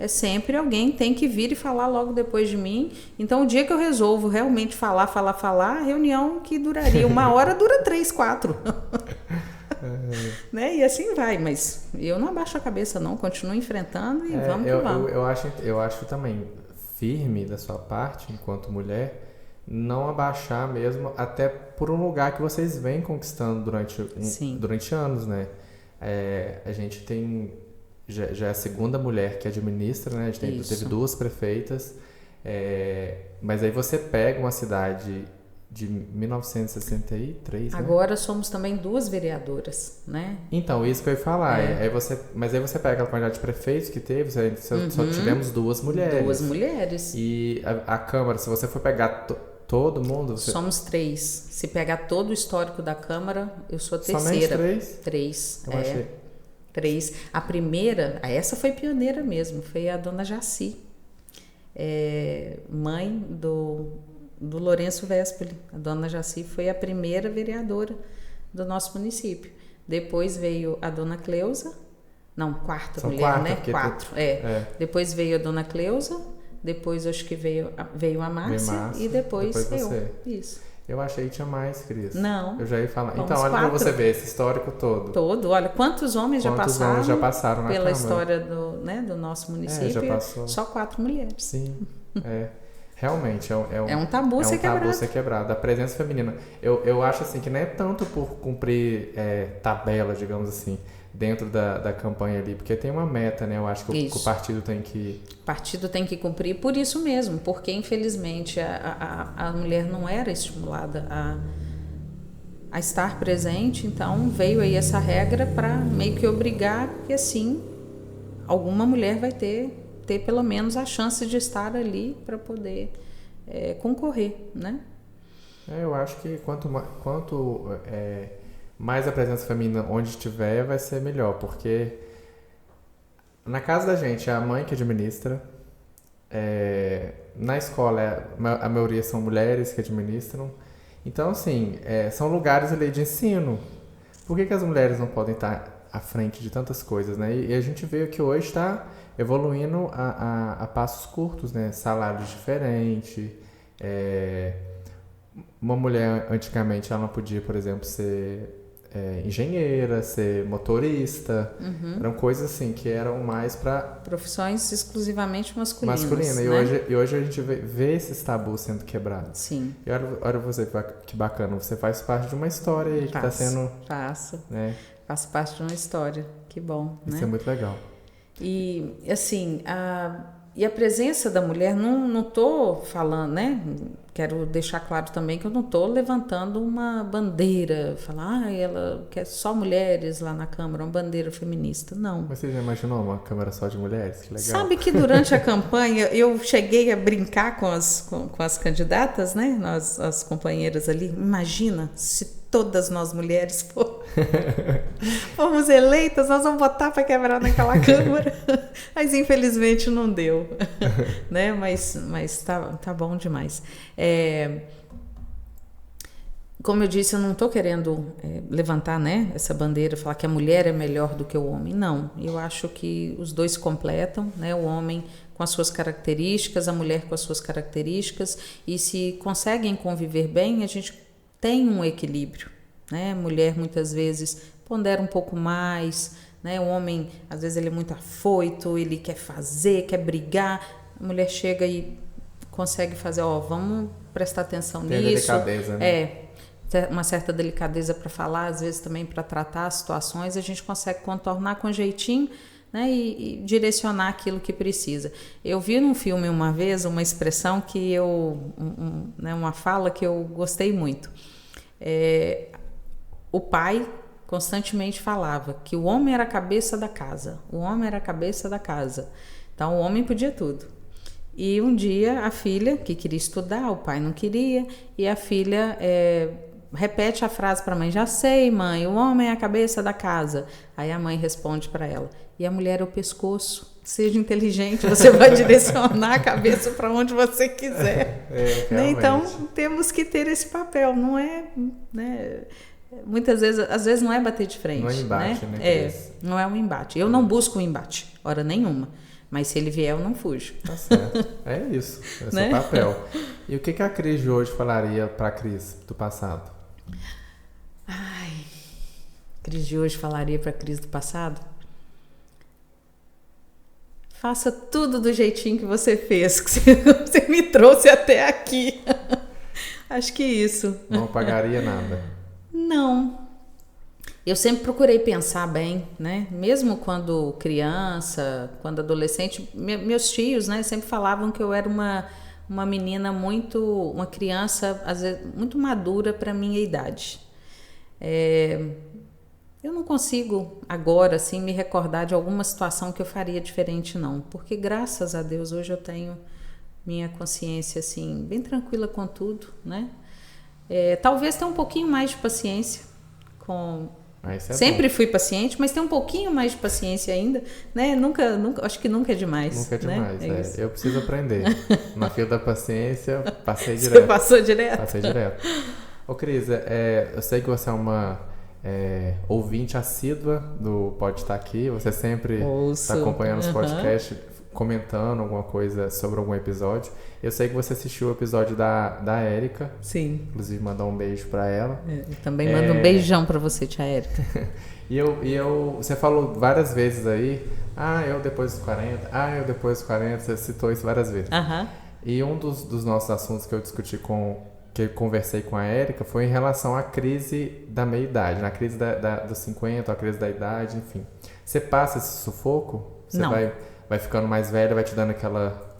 sempre alguém tem que vir e falar logo depois de mim. Então, o dia que eu resolvo realmente falar, a reunião que duraria 1 hora dura 3, 4. Né? E assim vai, mas eu não abaixo a cabeça não, continuo enfrentando e vamos que vamos. Eu acho também firme da sua parte, enquanto mulher, não abaixar mesmo, até por um lugar que vocês vêm conquistando durante anos, né? A gente tem, já é a segunda mulher que administra, né? A gente teve 2 prefeitas, mas aí você pega uma cidade de 1963, né? Agora somos também 2 vereadoras, né? Então, isso que eu ia falar. Mas aí você pega a quantidade de prefeitos que teve, só tivemos 2 mulheres. 2 mulheres. E a Câmara, se você for pegar todo mundo... Somos 3. Se pegar todo o histórico da Câmara, eu sou a terceira. Somente 3? 3, eu achei. 3. A primeira, essa foi pioneira mesmo, foi a dona Jaci, mãe do Lourenço Vespoli. A dona Jaci foi a primeira vereadora do nosso município. Depois veio a dona Cleusa, não, quarta São mulher, 4, né? 4. Depois veio a dona Cleusa, depois acho que veio a Márcia e depois eu. Você. Isso. Eu achei que tinha mais, Cris. Não. Eu já ia falar. Vamos Então, olha 4. pra você ver esse histórico todo. Olha, quantos homens já passaram na pela Câmara. História do nosso município? Já passou. Só 4 mulheres. Sim, realmente, é um tabu ser quebrado. Tabu ser quebrado. A presença feminina. Eu acho assim que não é tanto por cumprir tabela, digamos assim, dentro da campanha ali, porque tem uma meta, né? Eu acho que o partido tem que... O partido tem que cumprir por isso mesmo, porque infelizmente a mulher não era estimulada a estar presente, então veio aí essa regra para meio que obrigar que assim alguma mulher vai ter pelo menos a chance de estar ali para poder concorrer, né? Eu acho que quanto mais a presença feminina onde estiver, vai ser melhor, porque na casa da gente é a mãe que administra, na escola a maioria são mulheres que administram, então assim, são lugares ali de ensino. Por que as mulheres não podem estar à frente de tantas coisas, né? E a gente vê que hoje está evoluindo a passos curtos, né? Salários diferentes. Uma mulher, antigamente, ela não podia, por exemplo, ser engenheira, ser motorista. Eram coisas assim que eram mais para... Profissões exclusivamente masculinas. Né? E hoje a gente vê esses tabus sendo quebrados. Sim. E olha você, que bacana. Você faz parte de uma história aí que está sendo... Faço. Né? Faço parte de uma história. Que bom, Isso né? é muito legal. E, assim, a presença da mulher, não estou falando, né? Quero deixar claro também que eu não estou levantando uma bandeira, falar, ela quer só mulheres lá na Câmara, uma bandeira feminista, não. Mas você já imaginou uma Câmara só de mulheres? Que legal. Sabe que durante a campanha eu cheguei a brincar com as candidatas, né? As companheiras ali, imagina se todas nós mulheres fomos eleitas, nós vamos votar para quebrar naquela Câmara. Mas infelizmente não deu, né? Mas tá bom demais. Como eu disse, eu não estou querendo levantar, né, essa bandeira, falar que a mulher é melhor do que o homem. Não, eu acho que os dois se completam, né, o homem com as suas características, a mulher com as suas características, e se conseguem conviver bem, a gente tem um equilíbrio, né? A mulher muitas vezes pondera um pouco mais, né? O homem, às vezes, ele é muito afoito, ele quer fazer, quer brigar. A mulher chega e consegue fazer, vamos prestar atenção tem nisso. Delicadeza, né? Uma certa delicadeza para falar, às vezes também para tratar as situações, a gente consegue contornar com jeitinho, né, e direcionar aquilo que precisa. Eu vi num filme uma vez uma expressão que né, uma fala que eu gostei muito. O pai constantemente falava que o homem era a cabeça da casa, o homem era a cabeça da casa. Então o homem podia tudo. E um dia a filha, que queria estudar, o pai não queria, e a filha repete a frase para a mãe: já sei, mãe, o homem é a cabeça da casa. Aí a mãe responde para ela: e a mulher é o pescoço. Seja inteligente, você vai direcionar a cabeça para onde você quiser. Né? Então temos que ter esse papel, não é, né? Muitas vezes, às vezes não é bater de frente. Não é embate, né? Não é um embate. Eu não busco um embate, hora nenhuma. Mas se ele vier, eu não fujo. Tá certo. É isso. É o né? seu papel. E o que a Cris de hoje falaria para a Cris do passado? Cris de hoje falaria para a Cris do passado? Faça tudo do jeitinho que você fez, que você me trouxe até aqui. Acho que isso. Não pagaria nada? Não. Eu sempre procurei pensar bem, né? Mesmo quando criança, quando adolescente, meus tios, né, sempre falavam que eu era uma menina uma criança, às vezes, muito madura para a minha idade. Eu não consigo agora, assim, me recordar de alguma situação que eu faria diferente, não. Porque, graças a Deus, hoje eu tenho minha consciência, assim, bem tranquila com tudo, né? Talvez tenha um pouquinho mais de paciência com... Sempre fui paciente, mas tem um pouquinho mais de paciência ainda, né? Nunca, acho que nunca é demais. Nunca é demais, né? Eu preciso aprender. Na fila da paciência, passei direto. Você passou direto? Passei direto. Ô, Cris, eu sei que você é uma ouvinte assídua do Pode Estar Aqui, você sempre está acompanhando os podcasts, comentando alguma coisa sobre algum episódio. Eu sei que você assistiu o episódio da Érica. Sim. Inclusive, mandou um beijo pra ela. Eu também mando um beijão pra você, tia Érica. Você falou várias vezes aí, eu depois dos 40, eu depois dos 40, você citou isso várias vezes. E um dos nossos assuntos que eu discuti que eu conversei com a Érica foi em relação à crise da meia-idade, na crise dos 50, a crise da idade, enfim. Você passa esse sufoco? Você Não. vai ficando mais velha, vai te dando aquela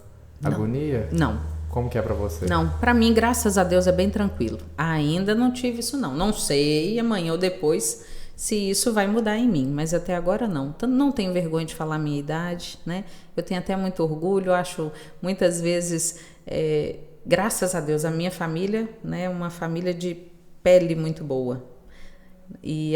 agonia? Não. Como que é pra você? Não, pra mim, graças a Deus, é bem tranquilo. Ainda não tive isso, não. Não sei amanhã ou depois se isso vai mudar em mim, mas até agora não. Não tenho vergonha de falar a minha idade, né? Eu tenho até muito orgulho, acho muitas vezes, graças a Deus, a minha família, né, uma família de pele muito boa. E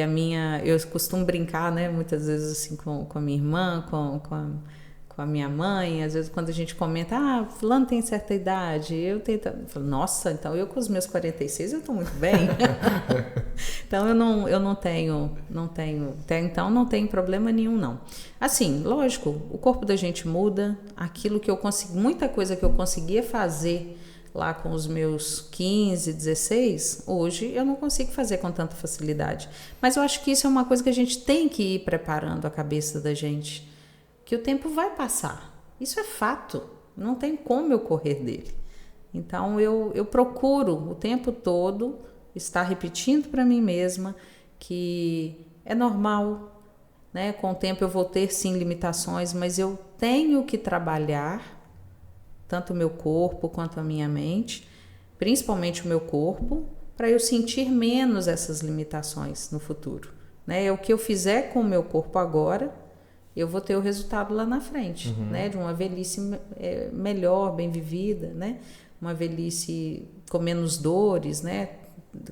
eu costumo brincar, né, muitas vezes assim com a minha irmã, com a minha mãe, às vezes quando a gente comenta, fulano tem certa idade, eu falo, nossa, então eu com os meus 46 eu estou muito bem. Então eu não tenho, até então não tenho problema nenhum, não. Assim, lógico, o corpo da gente muda, aquilo que eu consegui, muita coisa que eu conseguia fazer lá com os meus 15, 16, hoje eu não consigo fazer com tanta facilidade. Mas eu acho que isso é uma coisa que a gente tem que ir preparando a cabeça da gente, que o tempo vai passar. Isso é fato, não tem como eu correr dele. Então eu procuro o tempo todo estar repetindo para mim mesma que é normal, né? Com o tempo eu vou ter sim limitações, mas eu tenho que trabalhar tanto o meu corpo quanto a minha mente, principalmente o meu corpo, para eu sentir menos essas limitações no futuro, né? O que eu fizer com o meu corpo agora, eu vou ter o resultado lá na frente, né? De uma velhice melhor, bem vivida, né? Uma velhice com menos dores, né?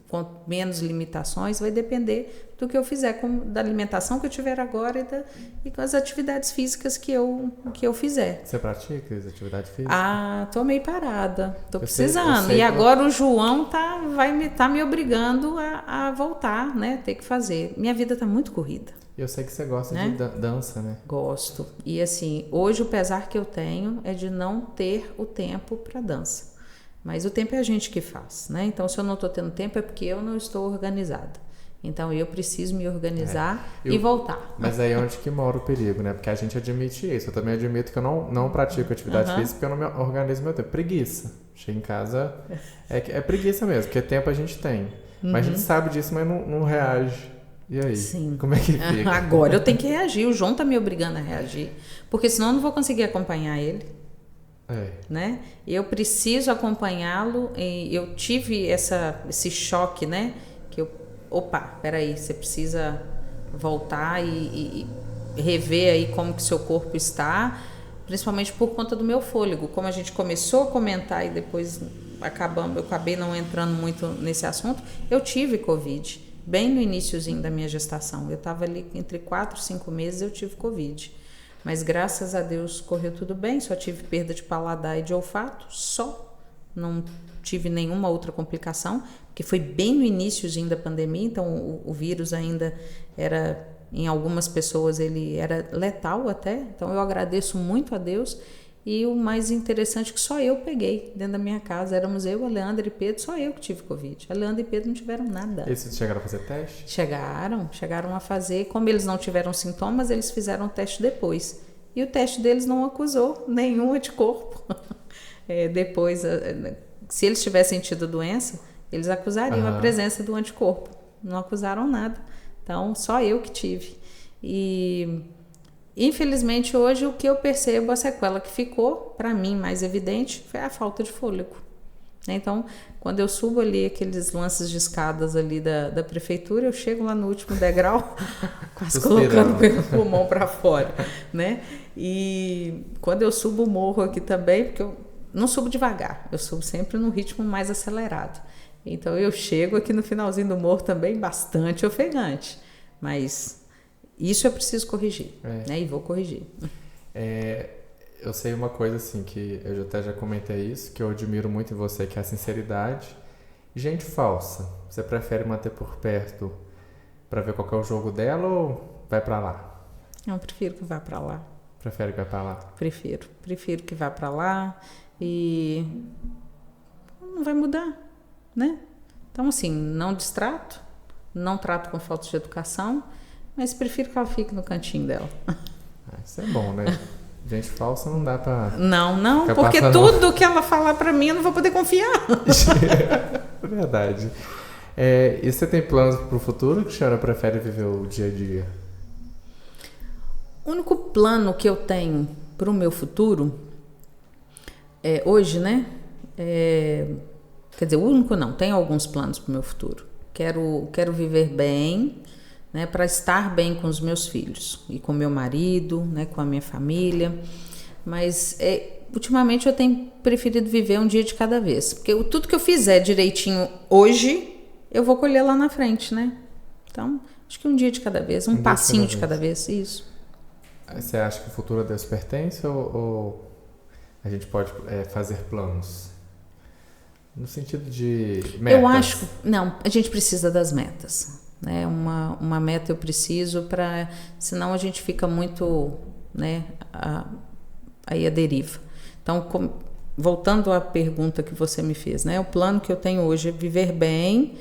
com menos limitações, vai depender do que eu fizer, da alimentação que eu tiver agora e com as atividades físicas que eu fizer. Você pratica atividade física? Ah, tô meio parada, tô precisando. Eu sei e agora o João tá me obrigando a voltar, né? Ter que fazer. Minha vida tá muito corrida. Eu sei que você gosta né? de dança, né? Gosto. E assim, hoje o pesar que eu tenho é de não ter o tempo para dança. Mas o tempo é a gente que faz, né? Então, se eu não estou tendo tempo é porque eu não estou organizada. Então, eu preciso me organizar e voltar. Mas aí é onde que mora o perigo, né? Porque a gente admite isso. Eu também admito que eu não pratico atividade física porque eu não me organizo meu tempo. Preguiça. Chego em casa, é preguiça mesmo, porque tempo a gente tem. Mas a gente sabe disso, mas não reage. E aí? Sim. Como é que fica? Agora eu tenho que reagir. O João tá me obrigando a reagir. Porque senão eu não vou conseguir acompanhar ele. Né? Eu preciso acompanhá-lo. E eu tive esse choque, né? Que peraí, você precisa voltar e rever aí como que seu corpo está, principalmente por conta do meu fôlego. Como a gente começou a comentar e depois eu acabei não entrando muito nesse assunto, eu tive Covid, bem no iniciozinho da minha gestação. Eu estava ali entre 4 e 5 meses, eu tive Covid. Mas graças a Deus correu tudo bem, só tive perda de paladar e de olfato, não tive nenhuma outra complicação, porque foi bem no iniciozinho da pandemia, então o vírus ainda era, em algumas pessoas ele era letal até, então eu agradeço muito a Deus. E o mais interessante é que só eu peguei dentro da minha casa, éramos eu, a Leandra e Pedro, só eu que tive Covid. A Leandra e Pedro não tiveram nada. Eles chegaram a fazer teste? Chegaram a fazer. Como eles não tiveram sintomas, eles fizeram o teste depois. E o teste deles não acusou nenhum anticorpo. Depois, se eles tivessem tido doença, eles acusariam a presença do anticorpo. Não acusaram nada. Então, só eu que tive. E infelizmente hoje o que eu percebo, a sequela que ficou para mim mais evidente foi a falta de fôlego. Então, quando eu subo ali aqueles lances de escadas ali da prefeitura, eu chego lá no último degrau, quase colocando o pulmão para fora, né? E quando eu subo o morro aqui também, porque eu não subo devagar, eu subo sempre num ritmo mais acelerado. Então eu chego aqui no finalzinho do morro também bastante ofegante, mas isso eu preciso corrigir, né? E vou corrigir. Eu sei uma coisa assim, que eu até já comentei isso, que eu admiro muito em você, que é a sinceridade. Gente falsa, você prefere manter por perto pra ver qual que é o jogo dela ou vai pra lá? Eu prefiro que vá pra lá. Prefere que vá pra lá? Prefiro que vá pra lá e não vai mudar, né? Então assim, não distrato, não trato com falta de educação, mas prefiro que ela fique no cantinho dela. Isso é bom, né? Gente falsa não dá pra... Não, porque tudo que ela falar pra mim eu não vou poder confiar. É verdade. E você tem planos pro futuro que a senhora prefere viver o dia a dia? O único plano que eu tenho pro meu futuro, hoje, né? Quer dizer, o único não, tenho alguns planos pro meu futuro. Quero viver bem, né, para estar bem com os meus filhos e com meu marido, né, com a minha família, mas ultimamente eu tenho preferido viver um dia de cada vez, porque tudo que eu fizer direitinho hoje, eu vou colher lá na frente, né? Então, acho que um dia de cada vez, um passinho de cada vez, isso. Você acha que o futuro a Deus pertence ou a gente pode fazer planos? No sentido de metas? Eu acho, não, a gente precisa das metas. Né, uma meta eu preciso senão a gente fica muito, né, aí a deriva. Então, voltando à pergunta que você me fez, né, o plano que eu tenho hoje é viver bem,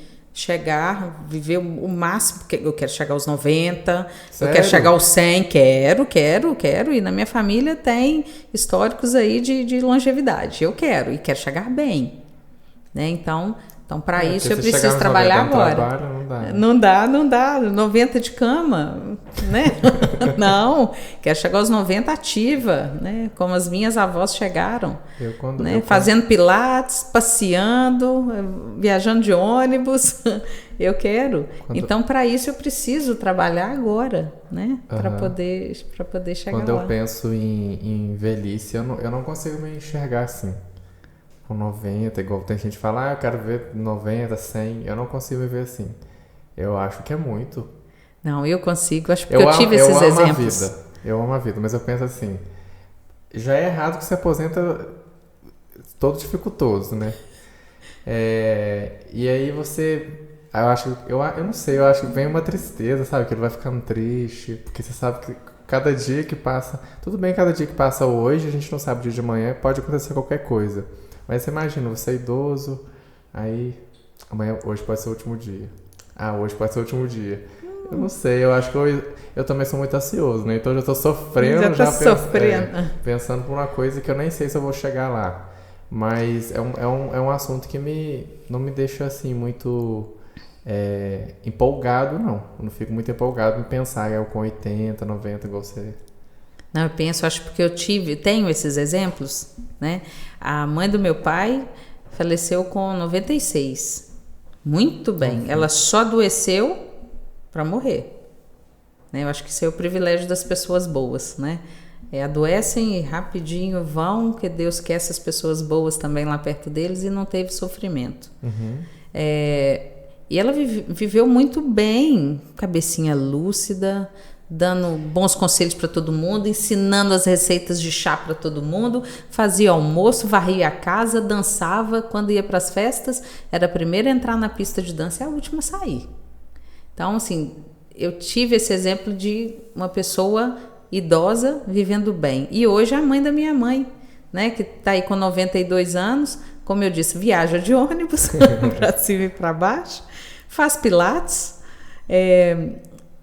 viver o máximo, eu quero chegar aos 90, Sério? Eu quero chegar aos 100, quero, e na minha família tem históricos aí de longevidade, eu quero chegar bem, né, então para isso eu preciso trabalhar agora. Trabalho, não dá. Não dá. 90 de cama, né? Não, quero chegar aos 90 ativa, né? Como as minhas avós chegaram, fazendo pilates, passeando, viajando de ônibus. Eu quero. Então, para isso eu preciso trabalhar agora, né? Para poder chegar lá. Quando eu penso em velhice, eu não consigo me enxergar assim. com 90, igual tem gente que fala, eu quero ver 90, 100. Eu não consigo viver assim. Eu acho que é muito. Não, eu consigo, acho que eu tive esses exemplos. Eu amo a vida, mas eu penso assim, já é errado que você aposenta todo dificultoso, né? E aí eu não sei, eu acho que vem uma tristeza, sabe? Que ele vai ficando triste, porque você sabe que cada dia que passa, tudo bem, cada dia que passa hoje, a gente não sabe o dia de amanhã, pode acontecer qualquer coisa. Mas você imagina, você é idoso, aí hoje pode ser o último dia. Hoje pode ser o último dia. Eu não sei, eu acho que eu também sou muito ansioso, né? Então eu já tô sofrendo, pensando por uma coisa que eu nem sei se eu vou chegar lá. Mas é um assunto que não me deixa assim muito empolgado, não. Eu não fico muito empolgado em pensar com 80, 90, igual você. Não, eu penso, acho porque tenho esses exemplos, né? A mãe do meu pai faleceu com 96. Muito bem. Uhum. Ela só adoeceu para morrer, né? Eu acho que esse é o privilégio das pessoas boas, né? Adoecem e rapidinho vão, que Deus quer essas pessoas boas também lá perto deles, e não teve sofrimento. Uhum. E ela viveu muito bem, cabecinha lúcida, dando bons conselhos para todo mundo, ensinando as receitas de chá para todo mundo, fazia almoço, varria a casa, dançava. Quando ia para as festas, era a primeira a entrar na pista de dança e a última a sair. Então, assim, eu tive esse exemplo de uma pessoa idosa vivendo bem. E hoje é a mãe da minha mãe, né, que está aí com 92 anos, como eu disse, viaja de ônibus para cima e para baixo, faz pilates,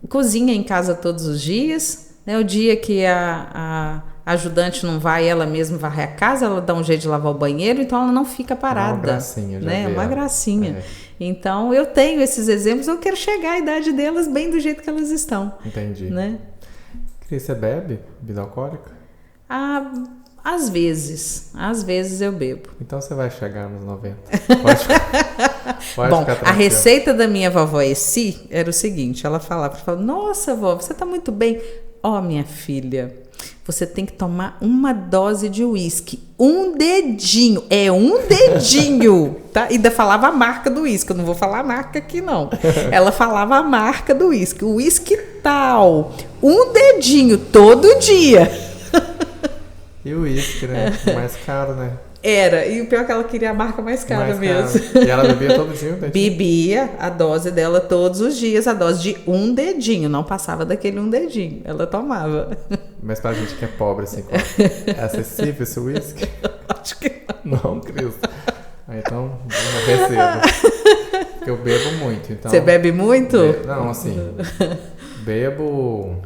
cozinha em casa todos os dias, né? O dia que a ajudante não vai, ela mesma varre a casa, ela dá um jeito de lavar o banheiro, então ela não fica parada. É uma gracinha, né? Uma gracinha. Então eu tenho esses exemplos, eu quero chegar à idade delas bem do jeito que elas estão. Entendi. Né? Cris, você bebe bebida alcoólica? Às vezes eu bebo. Então você vai chegar nos 90. Pode Bom, ficar tranquilo. A receita da minha vovó Essi era o seguinte, ela falava, nossa, vó, você tá muito bem. Minha filha, você tem que tomar uma dose de uísque, um dedinho, tá? E ainda falava a marca do uísque, eu não vou falar a marca aqui não. Ela falava a marca do uísque, uísque tal, um dedinho todo dia. E o uísque, né? Mais caro, né? Era, e o pior é que ela queria a marca mais cara mesmo. E ela bebia todo dia? Bebia a dose dela todos os dias, a dose de um dedinho, não passava daquele um dedinho, ela tomava. Mas pra gente que é pobre, assim, é acessível esse uísque? Acho que não. Cris. Então, eu recebo. Porque eu bebo muito, então... Você bebe muito? Não, assim, bebo...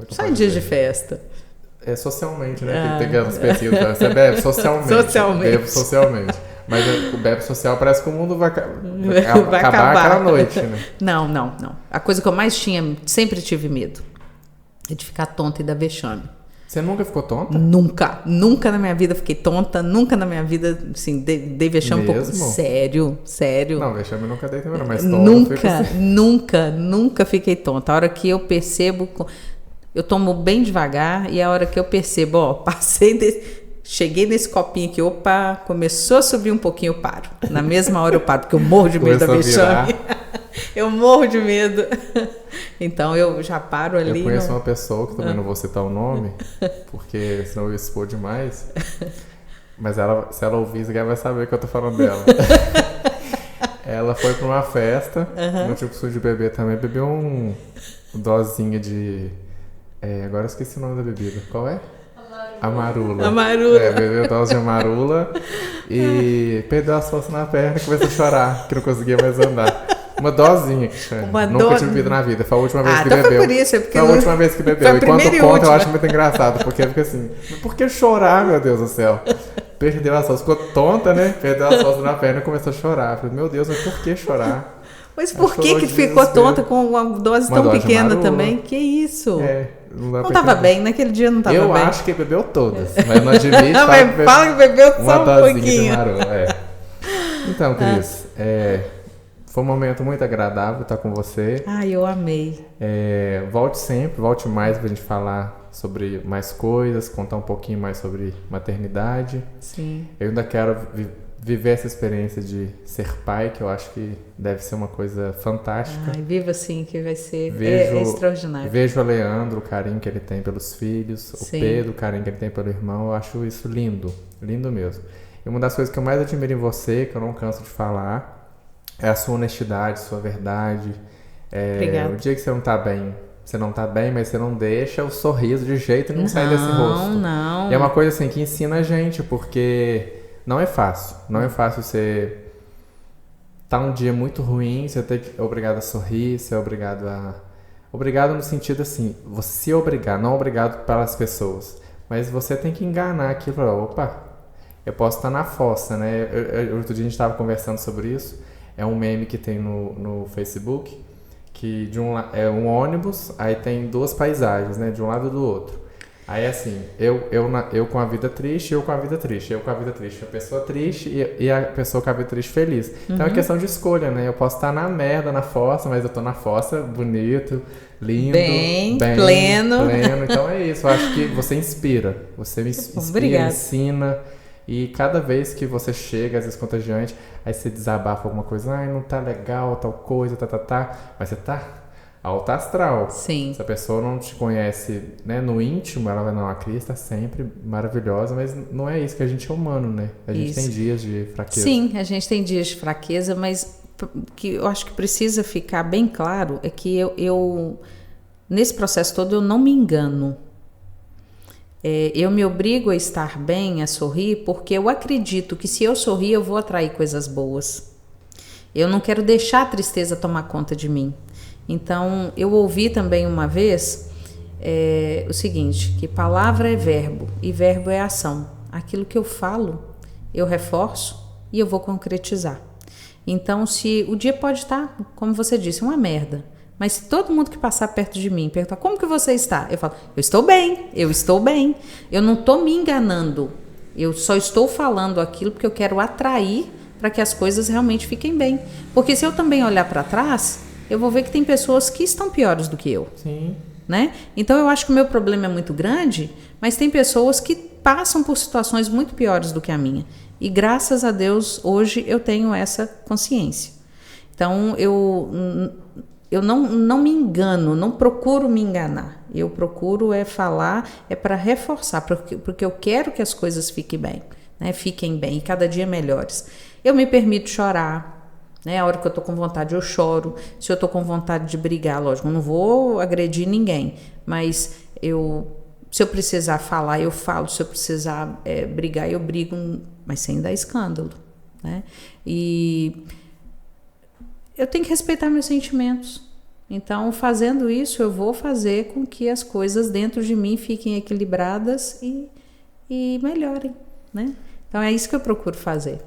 Só em dias de festa. Socialmente, né? Tem as pesquisas. Você bebe socialmente. Bebo socialmente. Mas o bebe social parece que o mundo vai acabar aquela noite, né? Não. A coisa que eu mais sempre tive medo é de ficar tonta e dar vexame. Você nunca ficou tonta? Nunca na minha vida fiquei tonta. Nunca na minha vida, assim, dei vexame um pouco. Sério. Não, vexame eu nunca dei também, mas tonta Nunca fiquei tonta. A hora que eu percebo... Eu tomo bem devagar e a hora que eu percebo, cheguei nesse copinho aqui, começou a subir um pouquinho, eu paro. Na mesma hora eu paro, porque eu morro de medo da vexame. Eu morro de medo. Então eu já paro ali. Eu conheço uma pessoa, que também não vou citar o nome, porque senão eu expor demais. Mas se ela ouvir isso, ela vai saber que eu tô falando dela. Ela foi pra uma festa, não tinha costume de beber também, bebeu um dosinha de... agora eu esqueci o nome da bebida. Qual é? Amarula. Bebeu dose de amarula e perdeu as forças na perna e começou a chorar, que não conseguia mais andar. Uma dosinha que chama. Nunca tinha bebido na vida. Foi a última vez que bebeu. Foi por isso, porque foi a última vez que bebeu. E quando conta, eu acho muito engraçado, porque fica assim, por que chorar, meu Deus do céu? Perdeu as forças, ficou tonta, né? Perdeu as forças na perna e começou a chorar. Falei, meu Deus, mas por que chorar? Mas por que ficou tonta com uma dose tão pequena também? Que isso? Não tava bem, naquele dia não tava bem. Eu acho que bebeu todas, mas não admite. Mas fala que bebeu só um pouquinho. Então, Cris, foi um momento muito agradável estar com você. Eu amei. Volte sempre, volte mais pra gente falar sobre mais coisas, contar um pouquinho mais sobre maternidade. Sim. Eu ainda quero viver essa experiência de ser pai, que eu acho que deve ser uma coisa fantástica. Ai, viva sim, que vai ser é extraordinário. Vejo o Leandro, o carinho que ele tem pelos filhos, Sim. o Pedro, o carinho que ele tem pelo irmão, eu acho isso lindo, lindo mesmo. E uma das coisas que eu mais admiro em você, que eu não canso de falar, é a sua honestidade, sua verdade. Obrigada. O dia que você não tá bem, mas você não deixa o sorriso de jeito nenhum sair desse rosto. Não. E é uma coisa assim que ensina a gente, porque não é fácil. Não é fácil você tá um dia muito ruim, você ter que obrigado a sorrir, você é obrigado a... Obrigado no sentido assim, você se obrigar, não obrigado pelas pessoas. Mas você tem que enganar aqui e falar, opa, eu posso estar na fossa, né? Outro dia a gente estava conversando sobre isso. É um meme que tem no Facebook, que é um ônibus, aí tem duas paisagens, né? De um lado e do outro. Aí assim, eu com a vida triste, eu com a vida triste, eu com a vida triste. A pessoa triste e a pessoa com a vida triste feliz. Então é questão de escolha, né? Eu posso estar na merda, na fossa, mas eu tô na fossa, bonito, lindo, bem pleno. Então é isso, eu acho que você inspira. Você me inspira, ensina. E cada vez que você chega, às vezes contagiante, aí você desabafa alguma coisa, ai, não tá legal, tal coisa, mas você tá alta astral. Sim. Se a pessoa não te conhece, né, no íntimo, ela vai, não, a Cris tá sempre maravilhosa, mas não é isso, que a gente é humano, né? A gente tem dias de fraqueza. Sim, a gente tem dias de fraqueza, mas o que eu acho que precisa ficar bem claro é que eu nesse processo todo, eu não me engano. Eu me obrigo a estar bem, a sorrir, porque eu acredito que se eu sorrir, eu vou atrair coisas boas. Eu não quero deixar a tristeza tomar conta de mim. Então, eu ouvi também uma vez o seguinte, que palavra é verbo e verbo é ação. Aquilo que eu falo, eu reforço e eu vou concretizar. Então, se o dia pode estar, como você disse, uma merda, mas se todo mundo que passar perto de mim perguntar, como que você está? Eu falo, eu estou bem. Eu não estou me enganando. Eu só estou falando aquilo porque eu quero atrair para que as coisas realmente fiquem bem. Porque se eu também olhar para trás, eu vou ver que tem pessoas que estão piores do que eu. Sim. Né? Então eu acho que o meu problema é muito grande, mas tem pessoas que passam por situações muito piores do que a minha. E graças a Deus, hoje eu tenho essa consciência. Então eu não me engano, não procuro me enganar. Eu procuro falar, para reforçar, porque eu quero que as coisas fiquem bem, né? Fiquem bem e cada dia melhores. Eu me permito chorar, né? A hora que eu tô com vontade eu choro. Se eu tô com vontade de brigar, lógico, eu não vou agredir ninguém, mas se eu precisar falar, eu falo. Se eu precisar brigar, eu brigo, mas sem dar escândalo, né? E eu tenho que respeitar meus sentimentos. Então, fazendo isso, eu vou fazer com que as coisas dentro de mim fiquem equilibradas e melhorem, né? Então, é isso que eu procuro fazer.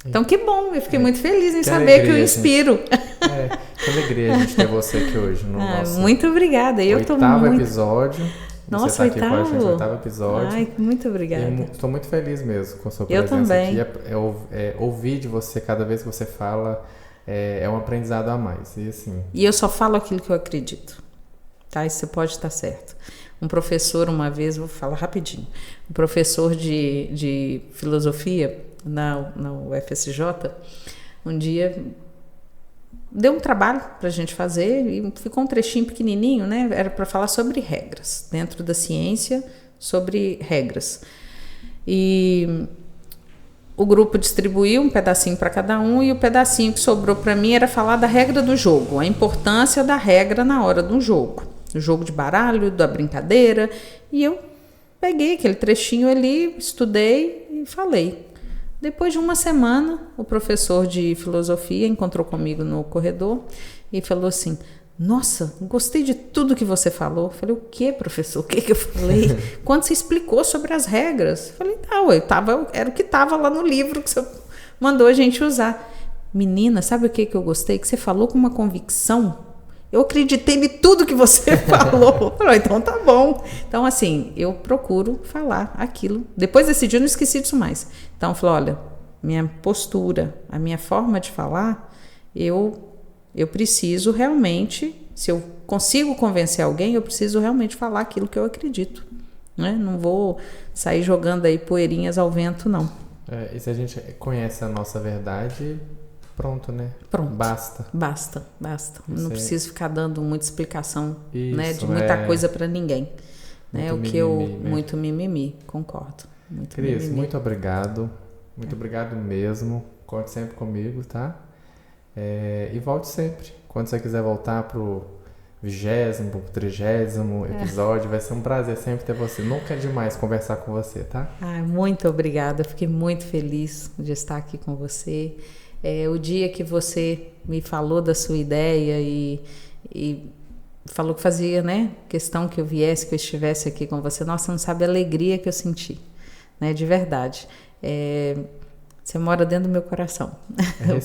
Então, que bom, eu fiquei muito feliz em saber que eu inspiro. Que alegria a gente ter você aqui hoje no nosso muito obrigada. Eu tô oitavo episódio. Nossa, você tá aqui com a gente no oitavo episódio. Ai, muito obrigada. Estou muito feliz mesmo com a sua presença eu também. aqui. Ouvir de você cada vez que você fala é um aprendizado a mais. E, assim... e eu só falo aquilo que eu acredito. Tá? Isso você pode estar certo. Um professor, uma vez, vou falar rapidinho, um professor de filosofia na UFSJ, um dia deu um trabalho para a gente fazer e ficou um trechinho pequenininho, né? Era para falar sobre regras, dentro da ciência, sobre regras. E o grupo distribuiu um pedacinho para cada um e o pedacinho que sobrou para mim era falar da regra do jogo, a importância da regra na hora do jogo, do jogo de baralho, da brincadeira. E eu peguei aquele trechinho ali, estudei e falei. Depois de uma semana, o professor de filosofia encontrou comigo no corredor e falou assim, nossa, gostei de tudo que você falou. Eu falei, o que, professor? O que eu falei? Quando você explicou sobre as regras? Eu falei, era o que estava lá no livro que você mandou a gente usar. Menina, sabe o que eu gostei? Que você falou com uma convicção. Eu acreditei em tudo que você falou. Eu falei, então tá bom. Então, assim, eu procuro falar aquilo. Depois desse dia, eu não esqueci disso mais. Então, eu falei, olha, minha postura, a minha forma de falar, eu preciso realmente Se eu consigo convencer alguém, eu preciso realmente falar aquilo que eu acredito, né? Não vou sair jogando aí poeirinhas ao vento, não. E se a gente conhece a nossa verdade, pronto, né? Pronto. Basta. Não preciso ficar dando muita explicação, isso, né, de muita coisa para ninguém. Né? Muito mimimi, concordo. Cris, muito obrigado. Muito obrigado mesmo. Conte sempre comigo, tá? E volte sempre. Quando você quiser voltar pro 20º, pro 30º episódio, vai ser um prazer sempre ter você. Nunca é demais conversar com você, tá? Muito obrigada. Fiquei muito feliz de estar aqui com você. O dia que você me falou da sua ideia e falou que fazia, né, questão que eu viesse, que eu estivesse aqui com você. Nossa, não sabe a alegria que eu senti, né, de verdade. Você mora dentro do meu coração.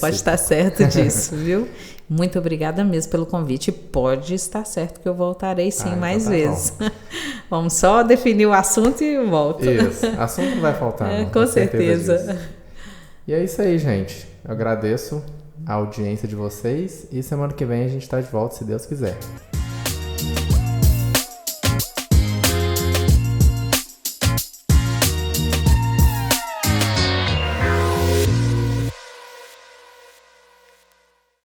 Pode estar certo disso, viu? Muito obrigada mesmo pelo convite. Pode estar certo que eu voltarei sim mais vezes. Vamos só definir o assunto e volto. Isso, assunto não vai faltar. Com certeza. E é isso aí, gente. Eu agradeço a audiência de vocês e semana que vem a gente está de volta, se Deus quiser.